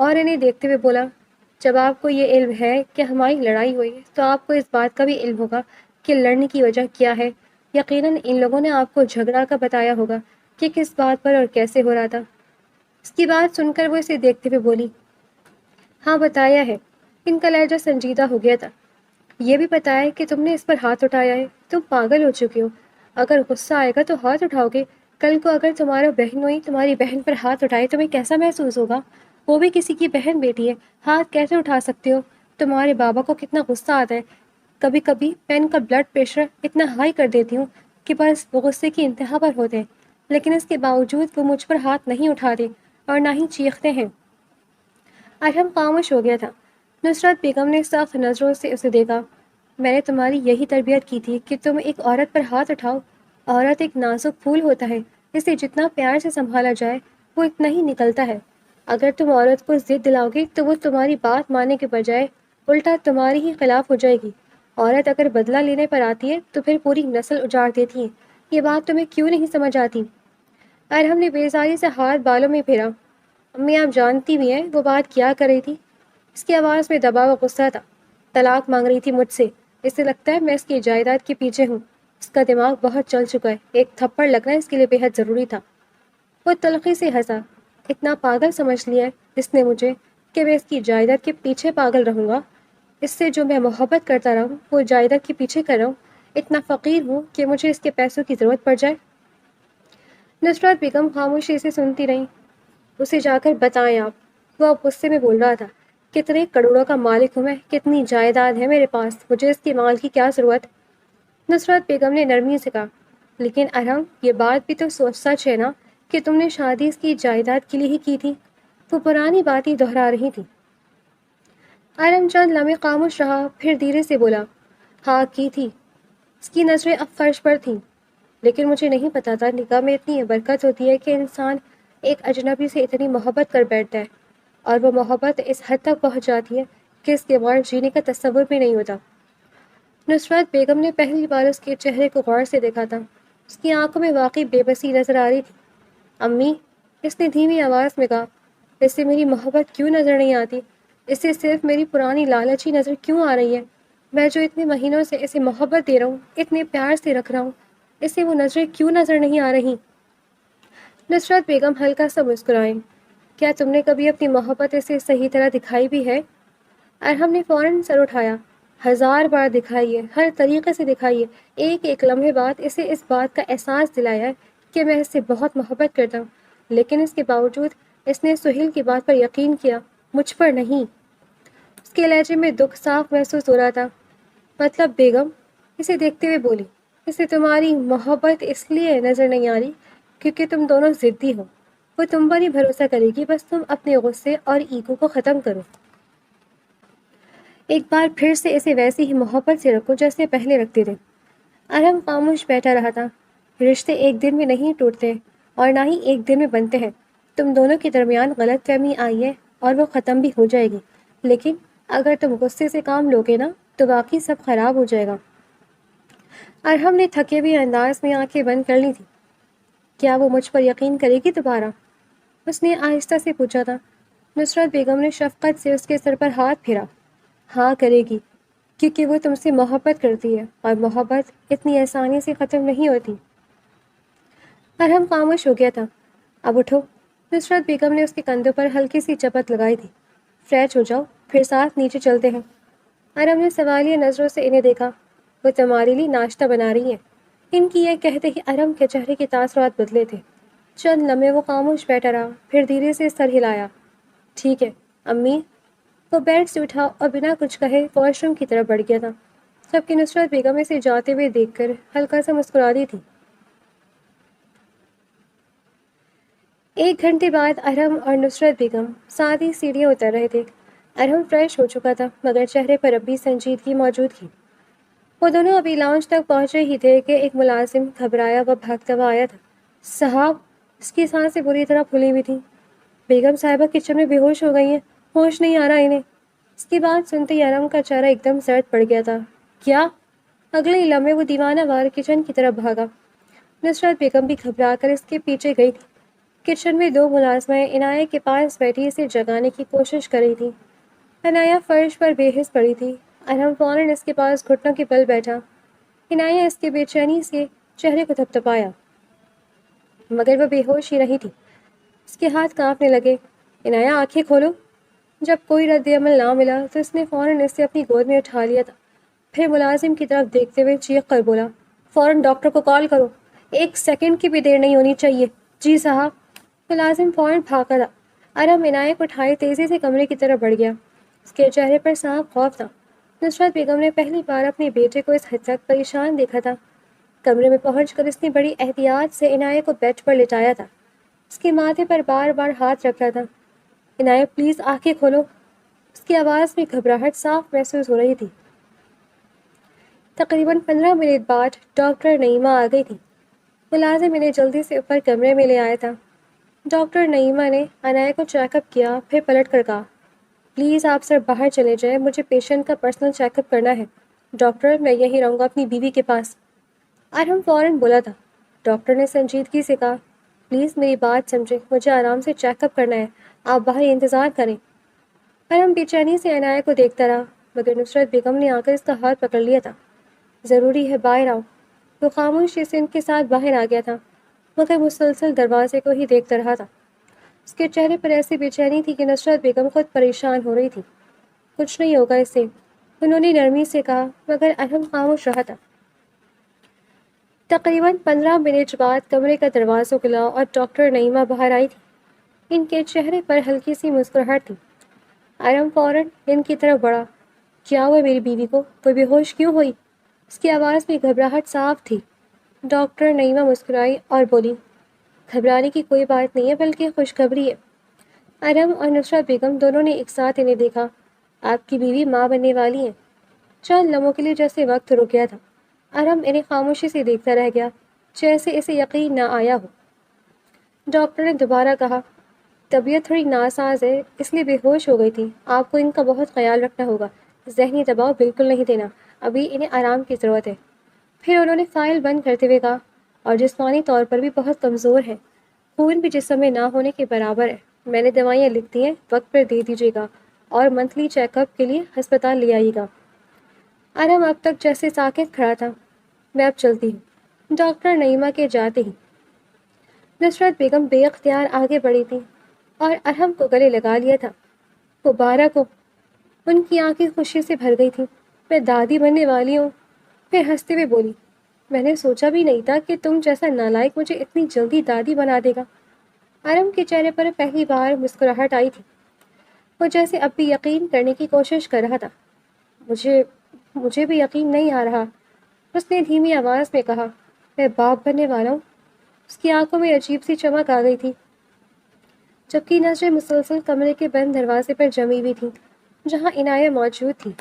اور انہیں دیکھتے ہوئے بولا، جب آپ کو یہ علم ہے کہ ہماری لڑائی ہوئی ہے تو آپ کو اس بات کا بھی علم ہوگا کہ لڑنے کی وجہ کیا ہے۔ یقیناً ان لوگوں نے آپ کو جھگڑا کا بتایا ہوگا کہ کس بات پر اور کیسے ہو رہا تھا۔ اس کی بات سن کر وہ اسے دیکھتے ہوئے بولی، ہاں بتایا ہے۔ ان کا لہجہ سنجیدہ ہو گیا تھا۔ یہ بھی بتایا کہ تم نے اس پر ہاتھ اٹھایا ہے، تم پاگل ہو چکے ہو۔ اگر غصہ آئے گا تو ہاتھ اٹھاؤ گے، کل کو اگر تمہارا بہن ہوئی تمہاری بہن پر ہاتھ اٹھائے تمہیں کیسا محسوس ہوگا؟ وہ بھی کسی کی بہن بیٹی ہے، ہاتھ کیسے اٹھا سکتے ہو؟ تمہارے بابا کو کتنا غصہ آتا ہے، کبھی کبھی میں ان کا بلڈ پریشر اتنا ہائی کر دیتی ہوں کہ بس وہ غصے کی انتہا پر ہوتے ہیں، لیکن اس کے باوجود وہ مجھ پر ہاتھ نہیں اٹھاتے اور نہ ہی چیختے ہیں۔ ارحم خاموش ہو گیا تھا۔ نصرت بیگم نے سخت نظروں سے اسے دیکھا، میں نے تمہاری یہی تربیت کی تھی کہ تم ایک عورت پر ہاتھ اٹھاؤ۔ عورت ایک نازک پھول ہوتا ہے، اسے جتنا پیار سے سنبھالا جائے وہ اتنا ہی نکلتا ہے۔ اگر تم عورت کو ضد دلاؤ گے تو وہ تمہاری بات ماننے کے بجائے الٹا تمہاری ہی خلاف ہو جائے گی۔ عورت اگر بدلہ لینے پر آتی ہے تو پھر پوری نسل اجاڑ دیتی ہے۔ یہ بات تمہیں کیوں نہیں سمجھ آتی؟ ارحم نے بیزاری سے ہاتھ بالوں میں پھیرا، امی آپ جانتی بھی ہیں وہ بات کیا کر رہی تھی؟ اس کی آواز میں دبا ہوا غصہ تھا۔ طلاق مانگ رہی تھی مجھ سے، اسے لگتا ہے میں اس کی جائیداد کے پیچھے ہوں۔ اس کا دماغ بہت چل چکا ہے، ایک تھپڑ لگنا اس کے لیے بے حد ضروری تھا۔ وہ تلخی سے ہنسا، اتنا پاگل سمجھ لیا ہے اس نے مجھے کہ میں اس کی جائیداد کے پیچھے پاگل رہوں گا؟ اس سے جو میں محبت کرتا رہا ہوں وہ جائیداد کے پیچھے کر رہا ہوں؟ اتنا فقیر ہوں کہ مجھے اس کے پیسوں کی ضرورت پڑ جائے؟ نصرت بیگم خاموشی سے سنتی رہیں۔ اسے جا کر بتائیں آپ، وہ اب غصے میں بول رہا تھا، کتنے کروڑوں کا مالک ہوں میں، کتنی جائیداد ہے میرے پاس، مجھے اس کے مال کی کیا ضرورت؟ نصرت بیگم نے نرمی سے کہا، لیکن ارحم یہ بات بھی تو سچ ہے نا کہ تم نے شادی اس کی جائیداد کے لیے ہی کی تھی؟ وہ پرانی بات ہی دہرا رہی تھی۔ ارحم چند لمحے خاموش رہا، پھر دھیرے سے بولا، ہاں کی تھی۔ اس کی نظریں اب فرش پر تھیں، لیکن مجھے نہیں پتا تھا نکاح میں اتنی برکت ہوتی ہے کہ انسان ایک اجنبی سے اتنی محبت کر بیٹھتا ہے، اور وہ محبت اس حد تک پہنچ جاتی ہے کہ اس کے بعد جینے کا تصور بھی نہیں ہوتا۔ نصرت بیگم نے پہلی بار اس کے چہرے کو غور سے دیکھا تھا۔ اس کی آنکھوں میں واقعی بے بسی نظر آ رہی تھی۔ امی، اس نے دھیمی آواز میں کہا، اسے میری محبت کیوں نظر نہیں آتی؟ اسے صرف میری پرانی لالچی نظر کیوں آ رہی ہے؟ میں جو اتنے مہینوں سے اسے محبت دے رہا ہوں، اتنے پیار سے رکھ رہا ہوں، اسے وہ نظریں کیوں نظر نہیں آ رہی؟ نصرت بیگم ہلکا سا مسکرائیں، کیا تم نے کبھی اپنی محبت اسے صحیح طرح دکھائی بھی ہے؟ ارحم نے فوراً سر اٹھایا، 1000 بار دکھائی ہے، ہر طریقے سے دکھائی ہے، ایک ایک لمحے بعد اسے اس بات کا احساس دلایا ہے کہ میں اس سے بہت محبت کرتا ہوں، لیکن اس کے باوجود اس نے سہیل کی بات پر یقین کیا، مجھ پر نہیں۔ اس کے لہجے میں دکھ صاف محسوس ہو رہا تھا۔ مطلب بیگم، اسے دیکھتے ہوئے بولی، اسے تمہاری محبت اس لیے نظر نہیں آ رہی کیونکہ تم دونوں ضدی ہو۔ وہ تم پر ہی بھروسہ کرے گی، بس تم اپنے غصے اور ایگو کو ختم کرو۔ ایک بار پھر سے اسے ویسی ہی محبت سے رکھو جیسے پہلے رکھتے تھے۔ ارحم خاموش بیٹھا رہا تھا۔ رشتے ایک دن میں نہیں ٹوٹتے اور نہ ہی ایک دن میں بنتے ہیں۔ تم دونوں کے درمیان غلط فہمی آئی ہے اور وہ ختم بھی ہو جائے گی، لیکن اگر تم غصے سے کام لوگے نا تو باقی سب خراب ہو جائے گا۔ ارحم نے تھکے ہوئے انداز میں آنکھیں بند کر لی تھیں۔ کیا وہ مجھ پر یقین کرے گی دوبارہ؟ اس نے آہستہ سے پوچھا تھا۔ نصرت بیگم نے شفقت سے اس کے سر پر ہاتھ پھیرا۔ ہاں کرے گی، کیونکہ وہ تم سے محبت کرتی ہے، اور محبت اتنی آسانی سے ختم نہیں ہوتی۔ ارحم خاموش ہو گیا تھا۔ اب اٹھو۔ نصرت بیگم نے اس کے کندھوں پر ہلکی سی چپت لگائی تھی۔ فریش ہو جاؤ، پھر ساتھ نیچے چلتے ہیں۔ ارحم نے سوالیہ نظروں سے انہیں دیکھا۔ وہ تمہارے لیے ناشتہ بنا رہی ہیں۔ ان کی یہ کہتے ہی ارحم کے چہرے کے تاثرات بدلے تھے۔ چند لمحے وہ خاموش بیٹھا رہا، پھر دھیرے سے سر ہلایا۔ ٹھیک ہے امی۔ وہ بیڈ سے اٹھا اور بنا کچھ کہے واش روم کی طرف بڑھ گیا تھا، جبکہ نصرت بیگم اسے جاتے ہوئے دیکھ کر ہلکا سا مسکرا دی تھی۔ 1 گھنٹے بعد ارحم اور نصرت بیگم ساتھ ہی سیڑھیاں اتر رہے تھے۔ ارحم فریش ہو چکا تھا، مگر چہرے پر اب بھی سنجیدگی موجود تھی۔ وہ دونوں ابھی لاؤنج تک پہنچے ہی تھے کہ ایک ملازم گھبرایا ہوا بھاگتا ہوا آیا تھا۔ صاحب! اس کی سانسیں بری طرح پھولی ہوئی تھیں۔ بیگم صاحبہ کچن میں بے ہوش ہو گئی ہیں، ہوش نہیں آ رہا انہیں۔ اس کی بات سنتے ہی ارحم کا چہرہ ایک دم زرد پڑ گیا تھا۔ کیا؟ اگلے ہی لمحے وہ دیوانہ وار کچن کی طرف بھاگا۔ نصرت بیگم بھی گھبرا کر اس کے پیچھے گئی تھی۔ کچن میں 2 ملازمیں عنایہ کے پاس بیٹھی اسے جگانے کی کوشش کر رہی تھی۔ عنایہ فرش پر بے حس پڑی تھی۔ ارحم فوراً اس کے پاس گھٹنوں کے بل بیٹھا۔ عنایہ اس کے بے چینی سے چہرے کو تھپتھپایا، مگر وہ بے ہوش ہی رہی تھی۔ اس کے ہاتھ کانپنے لگے۔ عنایہ آنکھیں کھولو۔ جب کوئی رد عمل نہ ملا تو اس نے فوراً اسے اپنی گود میں اٹھا لیا تھا، پھر ملازم کی طرف دیکھتے ہوئے چیخ کر بولا، فوراً ڈاکٹر کو کال کرو، 1 سیکنڈ کی بھی دیر نہیں ہونی چاہیے۔ جی صاحب۔ ملازم فوراً بھاگا تھا۔ ارحم عنایہ کو اٹھائے تیزی سے کمرے کی طرف بڑھ گیا۔ اس کے چہرے پر صاف خوف تھا۔ نصرت بیگم نے پہلی بار اپنے بیٹے کو اس حد تک پریشان دیکھا تھا۔ کمرے میں پہنچ کر اس نے بڑی احتیاط سے عنایہ کو بیڈ پر لٹایا تھا۔ اس کے ماتھے پر بار بار ہاتھ رکھا تھا۔ عنایہ پلیز آنکھیں کھولو۔ اس کی آواز میں گھبراہٹ صاف محسوس ہو رہی تھی۔ تقریباً 15 منٹ بعد ڈاکٹر نعیمہ آ گئی تھی۔ ملازم انہیں جلدی سے اوپر کمرے میں لے آیا تھا۔ ڈاکٹر نعیمہ نے عنایہ کو چیک اپ کیا، پھر پلٹ کر کہا، پلیز آپ سر باہر چلے جائیں، مجھے پیشنٹ کا پرسنل چیک اپ کرنا ہے۔ ڈاکٹر میں یہیں رہوں گا اپنی بیوی کے پاس۔ ارحم فوراً بولا تھا۔ ڈاکٹر نے سنجیدگی سے کہا، پلیز میری بات سمجھیں، مجھے آرام سے چیک اپ کرنا ہے، آپ باہر انتظار کریں۔ ارحم بے چینی سے عنایہ کو دیکھتا رہا، مگر نصرت بیگم نے آ کر اس کا ہاتھ پکڑ لیا تھا۔ ضروری ہے باہر آؤ۔ وہ خاموشی سے ان کے ساتھ باہر آ گیا تھا، مگر مسلسل دروازے کو ہی دیکھتا رہا تھا۔ اس کے چہرے پر ایسی بے چینی تھی کہ نصرت بیگم خود پریشان ہو رہی تھی۔ کچھ نہیں ہوگا اس سے، انہوں نے نرمی سے کہا، مگر ارحم خاموش رہا تھا۔ تقریباً 15 منٹ بعد کمرے کا دروازہ کھلا اور ڈاکٹر نعیمہ باہر آئی تھی۔ ان کے چہرے پر ہلکی سی مسکراہٹ تھی۔ ارحم فوراً ان کی طرف بڑھا۔ کیا ہوا میری بیوی کو؟ وہ بے ہوش کیوں ہوئی؟ اس کی آواز میں گھبراہٹ صاف تھی۔ ڈاکٹر نعیمہ مسکرائی اور بولی، گھبرانے کی کوئی بات نہیں ہے، بلکہ خوشخبری ہے۔ ارحم اور نصرت بیگم دونوں نے ایک ساتھ انہیں دیکھا۔ آپ کی بیوی ماں بننے والی ہیں۔ چند لمحوں کے لیے جیسے وقت رک گیا تھا۔ ارحم انہیں خاموشی سے دیکھتا رہ گیا، جیسے اسے یقین نہ آیا ہو۔ ڈاکٹر نے دوبارہ کہا، طبیعت تھوڑی ناساز ہے، اس لیے بے ہوش ہو گئی تھی، آپ کو ان کا بہت خیال رکھنا ہوگا، ذہنی دباؤ بالکل نہیں دینا، ابھی انہیں آرام کی ضرورت ہے۔ پھر انہوں نے فائل بند کرتے ہوئے کہا، اور جسمانی طور پر بھی بہت کمزور ہے، خون بھی جسم میں نہ ہونے کے برابر ہے۔ میں نے دوائیاں لکھ دی ہیں، وقت پر دے دیجیے گا، اور منتھلی چیک اپ کے لیے ہسپتال لے آئیے گا۔ ارحم اب تک جیسے ساکت کھڑا تھا۔ میں اب چلتی ہوں۔ ڈاکٹر نعیمہ کے جاتے ہی نصرت بیگم بے اختیار آگے بڑھی تھی اور ارحم کو گلے لگا لیا تھا۔ مبارک ہو۔ ان کی آنکھیں خوشی سے بھر گئی تھیں۔ میں دادی بننے والی ہوں۔ پھر ہنستے ہوئے بولی، میں نے سوچا بھی نہیں تھا کہ تم جیسا نالائق مجھے اتنی جلدی دادی بنا دے گا۔ ارحم کے چہرے پر پہلی بار مسکراہٹ آئی تھی۔ وہ جیسے اب بھی یقین کرنے کی کوشش کر رہا تھا۔ مجھے بھی یقین نہیں آ رہا، اس نے دھیمی آواز میں کہا، میں باپ بننے والا ہوں۔ اس کی آنکھوں میں عجیب سی چمک آ گئی تھی، جبکہ نظریں مسلسل کمرے کے بند دروازے پر جمی ہوئی تھیں، جہاں عنایہ موجود تھی۔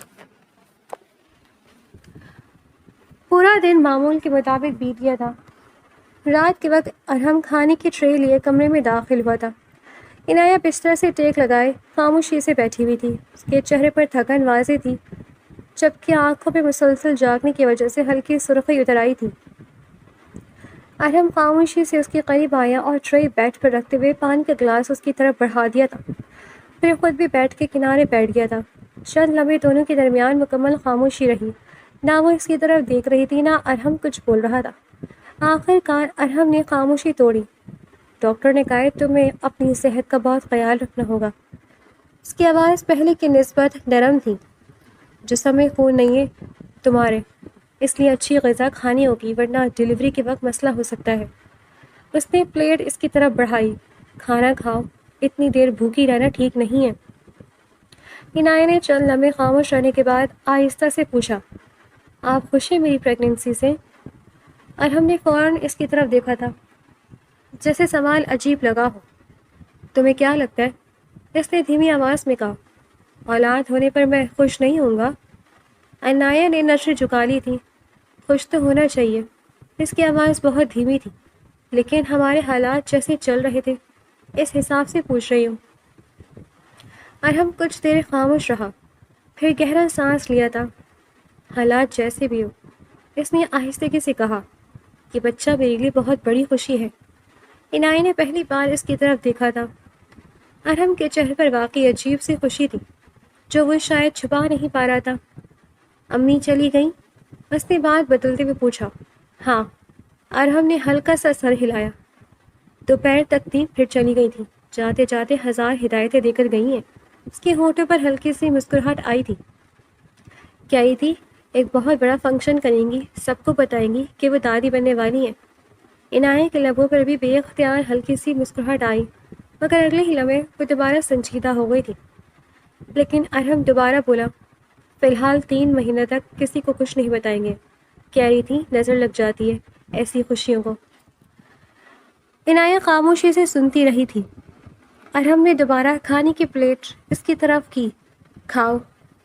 پورا دن معمول کے مطابق بیت گیا تھا۔ رات کے وقت ارحم کھانے کی ٹرے لیے کمرے میں داخل ہوا تھا۔ عنایہ بستر سے ٹیک لگائے خاموشی سے بیٹھی ہوئی تھی، اس کے چہرے پر تھکن واضح تھی۔ جبکہ آنکھوں پہ مسلسل جاگنے کی وجہ سے ہلکی سرخی اتر آئی تھی۔ ارحم خاموشی سے اس کے قریب آیا اور ٹرے بیڈ پر رکھتے ہوئے پانی کا گلاس اس کی طرف بڑھا دیا تھا، پھر خود بھی بیڈ کے کنارے بیٹھ گیا تھا۔ چند لمحے دونوں کے درمیان مکمل خاموشی رہی، نہ وہ اس کی طرف دیکھ رہی تھی نہ ارحم کچھ بول رہا تھا۔ آخر کار ارحم نے خاموشی توڑی۔ ڈاکٹر نے کہا ہے تمہیں اپنی صحت کا بہت خیال رکھنا ہوگا۔ اس کی آواز پہلے کی نسبت نرم تھی۔ جسم میں خون نہیں ہے تمہارے، اس لیے اچھی غذا کھانی ہوگی ورنہ ڈلیوری کے وقت مسئلہ ہو سکتا ہے۔ اس نے پلیٹ اس کی طرف بڑھائی۔ کھانا کھاؤ، اتنی دیر بھوکی رہنا ٹھیک نہیں ہے۔ عنایہ نے چند لمحے خاموش رہنے کے بعد آہستہ سے پوچھا، آپ خوش ہیں میری پریگننسی سے؟ ارحم نے فوراً اس کی طرف دیکھا تھا، جیسے سوال عجیب لگا ہو۔ تمہیں کیا لگتا ہے؟ اس نے دھیمی آواز میں کہا۔ اولاد ہونے پر میں خوش نہیں ہوں گا۔ عنایہ نے نظر جھکا لی تھی۔ خوش تو ہونا چاہیے۔ اس کی آواز بہت دھیمی تھی، لیکن ہمارے حالات جیسے چل رہے تھے اس حساب سے پوچھ رہی ہوں۔ ارحم کچھ دیر خاموش رہا، پھر گہرا سانس لیا تھا۔ حالات جیسے بھی ہو، اس نے آہستگی سے کہا، یہ بچہ میرے لیے بہت بڑی خوشی ہے۔ عنایہ نے پہلی بار اس کی طرف دیکھا تھا۔ ارحم کے چہرے پر واقعی عجیب سی خوشی تھی جو وہ شاید چھپا نہیں پا رہا تھا۔ امی چلی گئیں؟ اس نے بات بدلتے ہوئے پوچھا۔ ہاں، ارحم نے ہلکا سا سر ہلایا۔ دوپہر تک تھی پھر چلی گئی تھی، جاتے جاتے 1000 ہدایتیں دے کر گئی ہیں۔ اس کے ہونٹوں پر ہلکی سی مسکراہٹ آئی تھی۔ کیا یہ تھی؟ ایک بہت بڑا فنکشن کریں گی، سب کو بتائیں گی کہ وہ دادی بننے والی ہیں۔ عنایہ کے لبوں پر بھی بے اختیار ہلکی سی مسکراہٹ آئی، مگر اگلے ہی لمحے وہ دوبارہ سنجیدہ ہو گئی تھی۔ لیکن ارحم دوبارہ بولا، فی الحال 3 مہینے تک کسی کو کچھ نہیں بتائیں گے۔ کہہ رہی تھی نظر لگ جاتی ہے ایسی خوشیوں کو۔ عنایہ خاموشی سے سنتی رہی تھی۔ ارحم نے دوبارہ کھانے کی پلیٹ اس کی طرف کی۔ کھاؤ،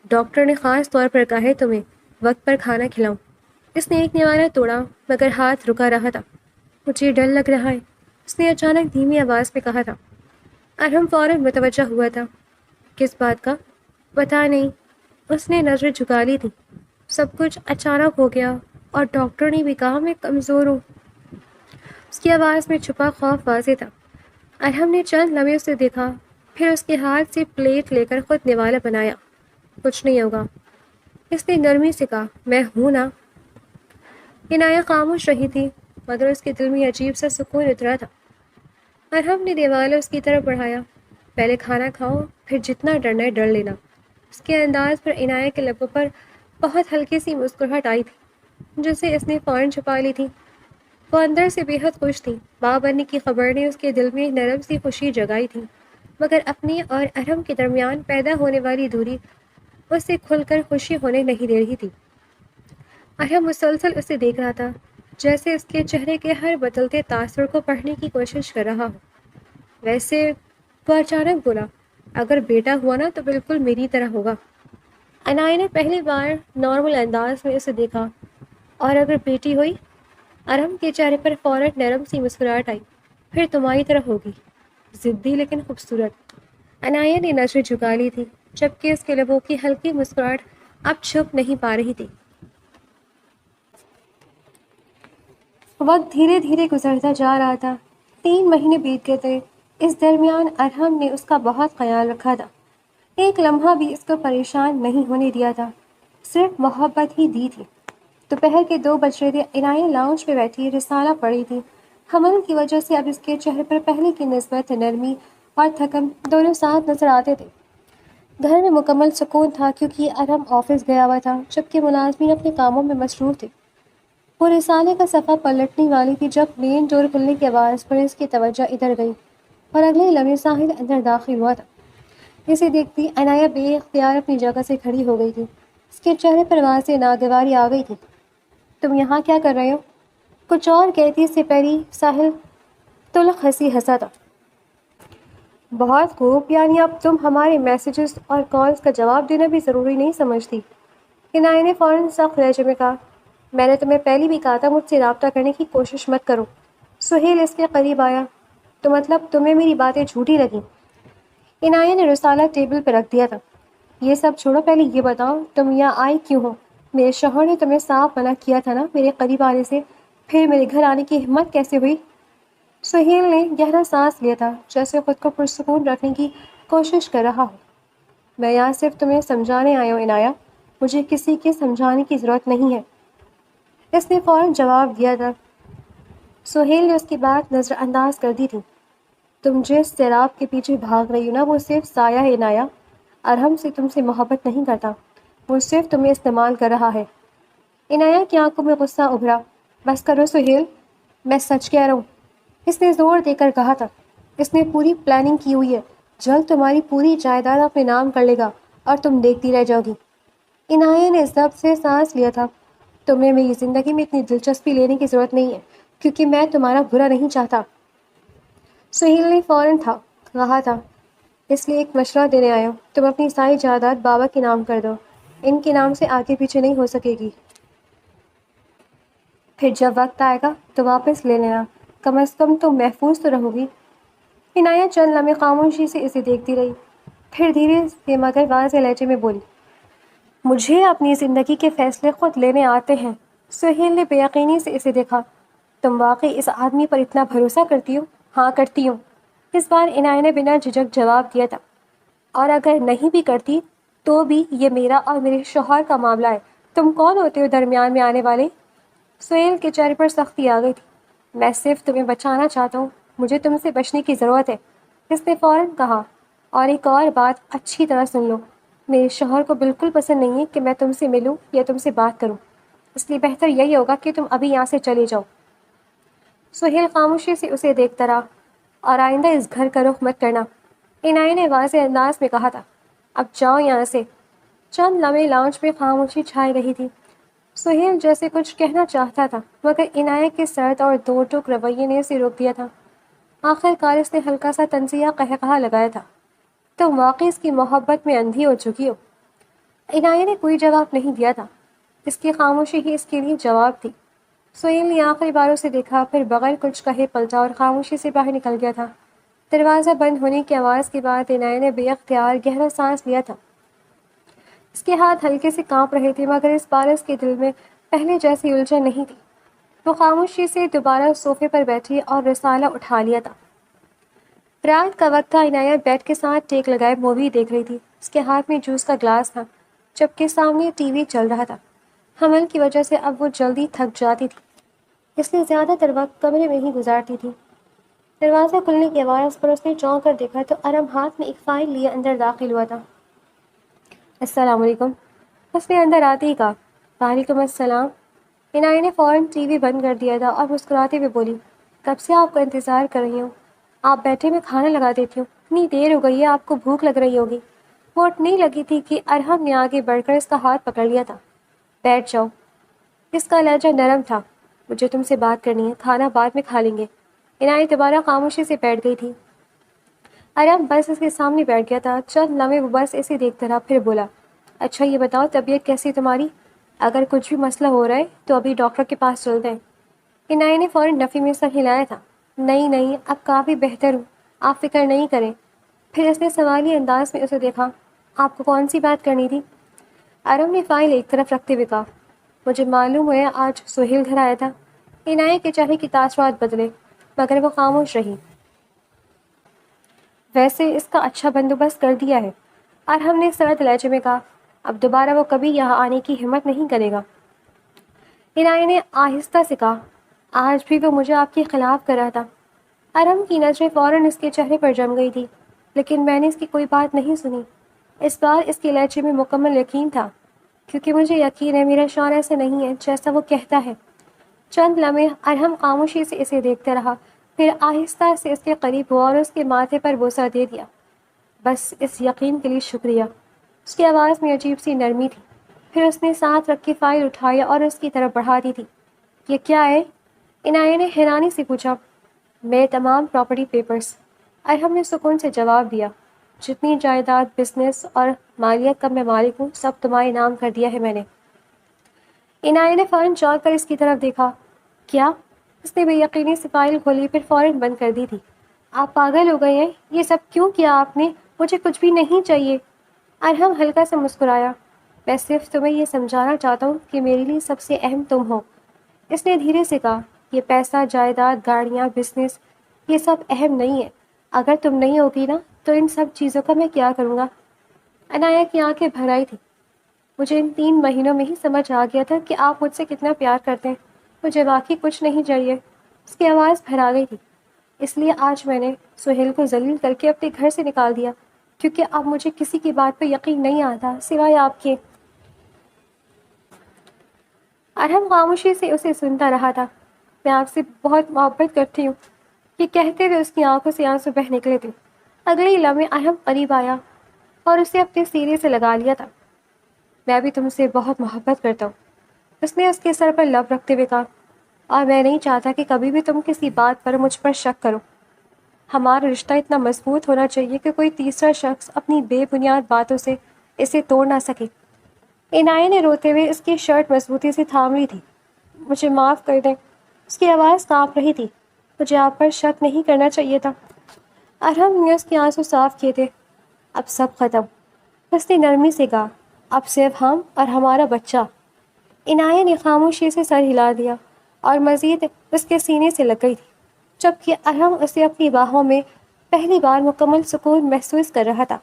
ڈاکٹر نے خاص طور پر کہا ہے تمہیں وقت پر کھانا کھلاؤں۔ اس نے ایک نوالہ توڑا مگر ہاتھ رکا رہا تھا۔ مجھے ڈر لگ رہا ہے، اس نے اچانک دھیمی آواز میں کہا تھا۔ ارحم فوراً متوجہ ہوا تھا۔ کس بات کا؟ پتہ نہیں، اس نے نظر جھکا لی تھی۔ سب کچھ اچانک ہو گیا اور ڈاکٹر نے بھی کہا میں کمزور ہوں۔ اس کی آواز میں چھپا خوف واضح تھا۔ ارحم نے چند لمحے اسے دیکھا، پھر اس کے ہاتھ سے پلیٹ لے کر خود نوالہ بنایا۔ کچھ نہیں ہوگا، اس نے نرمی سے کہا، میں ہوں نا۔ عنایہ خاموش رہی تھی مگر اس کے دل میں عجیب سا سکون اترا تھا۔ ارحم نے نوالہ اس کی طرف بڑھایا۔ پہلے کھانا کھاؤ، پھر جتنا ڈرنا ہے ڈر لینا۔ اس کے انداز پر عنایہ کے لبوں پر بہت ہلکی سی مسکراہٹ آئی تھی جسے اس نے فوراً چھپا لی تھی۔ وہ اندر سے بے حد خوش تھی۔ ماں بننے کی خبر نے اس کے دل میں نرم سی خوشی جگائی تھی، مگر اپنی اور ارحم کے درمیان پیدا ہونے والی دوری اس سے کھل کر خوشی ہونے نہیں دے رہی تھی۔ ارحم مسلسل اسے دیکھ رہا تھا، جیسے اس کے چہرے کے ہر بدلتے تاثر کو پڑھنے کی کوشش کر رہا ہو۔ ویسے وہ اچانک بولا، اگر بیٹا ہوا نا تو بالکل میری طرح ہوگا۔ عنایہ نے پہلی بار نارمل انداز میں اسے دیکھا۔ اور اگر بیٹی ہوئی؟ ارحم کے چہرے پر فوراً نرم سی مسکراہٹ آئی۔ پھر تمہاری طرح ہوگی، ضدی لیکن خوبصورت۔ عنایہ نے نظر جھکا لی تھی جبکہ اس کے لبوں کی ہلکی مسکراہٹ اب چھپ نہیں پا رہی تھی۔ وقت دھیرے دھیرے گزرتا جا رہا تھا۔ 3 مہینے بیت گئے تھے۔ اس درمیان ارحم نے اس کا بہت خیال رکھا تھا، ایک لمحہ بھی اس کو پریشان نہیں ہونے دیا تھا، صرف محبت ہی دی تھی۔ دوپہر کے 2 بج رہے تھے۔ عنایہ لاؤنج پہ بیٹھی رسالہ پڑھی تھی۔ حمل کی وجہ سے اب اس کے چہرے پر پہلے کی نسبت نرمی اور تھکن دونوں ساتھ نظر آتے تھے۔ گھر میں مکمل سکون تھا کیونکہ ارحم آفس گیا ہوا تھا جبکہ ملازمین اپنے کاموں میں مصروف تھے۔ وہ رسالے کا صفحہ پلٹنے والی تھی جب مین ڈور کھلنے کی آواز پر اس کی توجہ ادھر گئی اور اگلے لمحے ساحل اندر داخل ہوا تھا۔ اسے دیکھتی عنایہ بے اختیار اپنی جگہ سے کھڑی ہو گئی تھی۔ اس کے چہرے پر واضح ناگواری آ گئی تھی۔ تم یہاں کیا کر رہے ہو؟ کچھ اور کہتی اس سے پہلی ساحل تلخ ہنسی ہنسا تھا۔ بہت خوب، یعنی اب تم ہمارے میسیجز اور کالز کا جواب دینا بھی ضروری نہیں سمجھتی؟ عنایہ نے فوراً سخت لہجے میں کہا، میں نے تمہیں پہلے بھی کہا تھا مجھ سے رابطہ کرنے کی کوشش مت کرو۔ سہیل اس کے قریب آیا، تو مطلب تمہیں میری باتیں جھوٹی لگیں؟ عنایہ نے رسالہ ٹیبل پہ رکھ دیا تھا۔ یہ سب چھوڑو، پہلے یہ بتاؤ تم یہاں آئی کیوں ہو؟ میرے شوہر نے تمہیں صاف منع کیا تھا نا میرے قریب آنے سے، پھر میرے گھر آنے کی ہمت کیسے ہوئی؟ سہیل نے گہرا سانس لیا تھا، جیسے خود کو پرسکون رکھنے کی کوشش کر رہا ہو۔ میں یہاں صرف تمہیں سمجھانے آیا ہوں عنایا، مجھے کسی کے سمجھانے کی ضرورت نہیں ہے، اس نے فوراً جواب دیا تھا۔ سہیل نے اس کی بات نظر انداز کر دی تھی۔ تم جس سیراب کے پیچھے بھاگ رہی ہو نا، وہ صرف سایہ ہے عنایا، ارحم سے تم سے محبت نہیں کرتا، وہ صرف تمہیں استعمال کر رہا ہے۔ عنایا کی آنکھوں میں غصہ ابھرا۔ بس کرو سہیل، میں سچ کہہ رہا ہوں، اس نے زور دے کر کہا تھا۔ اس نے پوری پلاننگ کی ہوئی ہے، جلد تمہاری پوری جائیداد اپنے نام کر لے گا اور تم دیکھتی رہ جاؤ گی۔ عنایا نے ضبط سے سانس لیا تھا۔ تمہیں میری زندگی میں اتنی دلچسپی لینے کی ضرورت نہیں ہے، کیونکہ میں تمہارا برا نہیں چاہتا۔ سہیل نے فوراً کہا تھا، اس لیے ایک مشورہ دینے آیا ہوں، تم اپنی ساری جائیداد بابا کے نام کر دو، ان کے نام سے آگے پیچھے نہیں ہو سکے گی، پھر جب وقت آئے گا تو واپس لے لینا، کم از کم تم محفوظ تو رہو گی۔ عنایا چند لمحے خاموشی سے اسے دیکھتی رہی، پھر دھیرے سے مگر واضح لہجے میں بولی، مجھے اپنی زندگی کے فیصلے خود لینے آتے ہیں۔ سہیل نے بے یقینی سے اسے دیکھا۔ تم واقعی اس آدمی پر اتنا بھروسہ کرتی ہو؟ ہاں کرتی ہوں، اس بار عنایا نے بنا جھجک جواب دیا تھا۔ اور اگر نہیں بھی کرتی تو بھی یہ میرا اور میرے شوہر کا معاملہ ہے، تم کون ہوتے ہو درمیان میں آنے والے؟ سہیل کے چہرے پر سختی آ گئی تھی۔ میں صرف تمہیں بچانا چاہتا ہوں، مجھے تم سے بچنے کی ضرورت ہے، اس نے فوراً کہا۔ اور ایک اور بات اچھی طرح سن لو، میرے شوہر کو بالکل پسند نہیں ہے کہ میں تم سے ملوں یا تم سے بات کروں، اس لیے بہتر یہی ہوگا کہ تم ابھی یہاں سے چلے جاؤ۔ سہیل خاموشی سے اسے دیکھتا رہا۔ اور آئندہ اس گھر کا رخ مت کرنا، عنایا نے واضح انداز میں کہا تھا۔ اب جاؤ یہاں سے۔ چند لمحے لاؤنج میں خاموشی چھائی رہی تھی۔ سہیل جیسے کچھ کہنا چاہتا تھا، مگر عنایا کے سرد اور دو ٹوک رویے نے اسے روک دیا تھا۔ آخر کار اس نے ہلکا سا طنزیہ قہقہا لگایا تھا، تم واقعی اس کی محبت میں اندھی ہو چکی ہو۔ عنایا نے کوئی جواب نہیں دیا تھا، اس کی خاموشی ہی اس کے لیے جواب تھی۔ سہیل نے آخری بار اسے دیکھا، پھر بغیر کچھ کہے پلٹا اور خاموشی سے باہر نکل گیا تھا۔ دروازہ بند ہونے کی آواز کے بعد عنایا نے بے اختیار گہرا سانس لیا تھا۔ اس کے ہاتھ ہلکے سے کانپ رہے تھے، مگر اس بار اس کے دل میں پہلے جیسی الجھن نہیں تھی۔ وہ خاموشی سے دوبارہ صوفے پر بیٹھی اور رسالہ اٹھا لیا تھا۔ رات کا وقت تھا۔ عنایا بیڈ کے ساتھ ٹیک لگائے مووی دیکھ رہی تھی۔ اس کے ہاتھ میں جوس کا گلاس تھا، جبکہ سامنے ٹی وی چل رہا تھا۔ حمل کی وجہ سے اب وہ جلدی تھک جاتی تھی، اس لیے زیادہ تر وقت کمرے میں ہی گزارتی تھی۔ دروازہ کھلنے کی آواز پر اس نے چونک کر دیکھا تو ارم ہاتھ میں ایک فائل لیے اندر داخل ہوا تھا۔ السلام علیکم، اس نے اندر آتے ہی کہا۔ وعلیکم السلام۔ عنایا نے فوراً ٹی وی بند کر دیا تھا اور مسکراتے ہوئے بولی، کب سے آپ کا انتظار کر رہی ہوں، آپ بیٹھے میں کھانا لگا دیتی ہوں، اتنی دیر ہو گئی ہے، آپ کو بھوک لگ رہی ہوگی۔ وہ اٹھنے لگی تھی کہ ارحم نے آگے بڑھ کر اس کا ہاتھ پکڑ لیا تھا۔ بیٹھ جاؤ، اس کا لہجہ نرم تھا، مجھے تم سے بات کرنی ہے، کھانا بعد میں کھا لیں گے۔ عنایا دوبارہ خاموشی سے بیٹھ گئی تھی۔ ارحم بس اس کے سامنے بیٹھ گیا تھا۔ چند لمحے وہ بس اسے دیکھتا رہا، پھر بولا، اچھا یہ بتاؤ طبیعت کیسی تمہاری؟ اگر کچھ بھی مسئلہ ہو رہا ہے تو ابھی ڈاکٹر کے پاس چلتے ہیں۔ عنایا نے فوراً نفی میں سر ہلایا تھا۔ نہیں، اب کافی بہتر ہوں، آپ فکر نہیں کریں۔ پھر اس نے سوالی انداز میں اسے دیکھا، آپ کو کون سی بات کرنی تھی؟ ارحم نے فائل ایک طرف رکھتے ہوئے کہا، مجھے معلوم ہے آج سہیل گھر آیا تھا۔ عنایا کے چہرے کے تاثرات بدلے، مگر وہ خاموش رہی۔ ویسے اس کا اچھا بندوبست کر دیا ہے، ارحم نے سرد لہجے میں کہا، اب دوبارہ وہ کبھی یہاں آنے کی ہمت نہیں کرے گا۔ عنایا نے آہستہ سے کہا، آج بھی وہ مجھے آپ کے خلاف کر رہا تھا۔ ارحم کی نظریں فوراً اس کے چہرے پر جم گئی تھی، لیکن میں نے اس کی کوئی بات نہیں سنی۔ اس بار اس کے لہجے میں مکمل یقین تھا، کیونکہ مجھے یقین ہے میرا شوہر ایسا نہیں ہے جیسا وہ کہتا ہے۔ چند لمحے ارحم خاموشی سے اسے دیکھتا رہا، پھر آہستہ سے اس کے قریب ہوا اور اس کے ماتھے پر بوسہ دے دیا۔ بس اس یقین کے لیے شکریہ۔ اس کی آواز میں عجیب سی نرمی تھی۔ پھر اس نے ساتھ رکھی فائل اٹھائی اور اس کی طرف بڑھا دی تھی۔ یہ کیا ہے؟ عنایا نے حیرانی سے پوچھا۔ میرے تمام پراپرٹی پیپرز، ارحم نے سکون سے جواب دیا۔ جتنی جائیداد، بزنس اور مالیت کا میں مالک ہوں، سب تمہارے نام کر دیا ہے میں نے۔ عنایا نے فوراً چونک کر اس کی طرف دیکھا۔ کیا؟ اس نے بے یقینی سے فائل کھولی، پھر فوراً بند کر دی تھی۔ آپ پاگل ہو گئے ہیں، یہ سب کیوں کیا آپ نے؟ مجھے کچھ بھی نہیں چاہیے۔ ارحم ہلکا سے مسکرایا۔ میں صرف تمہیں یہ سمجھانا چاہتا ہوں کہ میرے لیے سب سے اہم تم ہو۔ اس نے دھیرے سے کہا، یہ پیسہ، جائیداد، گاڑیاں، بزنس، یہ سب اہم نہیں ہے۔ اگر تم نہیں ہوگی نا تو ان سب چیزوں کا میں کیا کروں گا؟ عنایہ کی آنکھیں بھر آئی تھی۔ مجھے ان 3 مہینوں میں ہی سمجھ آ گیا تھا کہ آپ مجھ سے کتنا پیار کرتے ہیں۔ مجھے واقعی کچھ نہیں چاہیے۔ اس کی آواز بھر آ گئی تھی۔ اس لیے آج میں نے سہیل کو ذلیل کر کے اپنے گھر سے نکال دیا، کیونکہ اب مجھے کسی کی بات پہ یقین نہیں آتا سوائے آپ کے۔ ارحم خاموشی سے اسے سنتا رہا تھا۔ میں آپ سے بہت محبت کرتی ہوں، یہ کہتے ہوئے اس کی آنکھوں سے آنسو بہہ نکلے تھے۔ اگلے ہی لمحے ارحم قریب آیا اور اسے اپنے سینے سے لگا لیا تھا۔ میں بھی تم سے بہت محبت کرتا ہوں، اس نے اس کے سر پر لب رکھتے ہوئے کہا، اور میں نہیں چاہتا کہ کبھی بھی تم کسی بات پر مجھ پر شک کرو۔ ہمارا رشتہ اتنا مضبوط ہونا چاہیے کہ کوئی تیسرا شخص اپنی بے بنیاد باتوں سے اسے توڑ نہ سکے۔ عنایہ نے روتے ہوئے اس کی شرٹ مضبوطی سے تھام لی تھی۔ مجھے معاف کر دیں، اس کی آواز کانپ رہی تھی۔ مجھے آپ پر شک نہیں کرنا چاہیے تھا۔ ارحم نے اس کے آنسو صاف کیے تھے۔ اب سب ختم، اس نے نرمی سے کہا، اب صرف ہم اور ہمارا بچہ۔ عنایہ نے خاموشی سے سر ہلا دیا اور مزید اس کے سینے سے لگ گئی تھی، جبکہ ارحم اسے اپنی باہوں میں پہلی بار مکمل سکون محسوس کر رہا تھا۔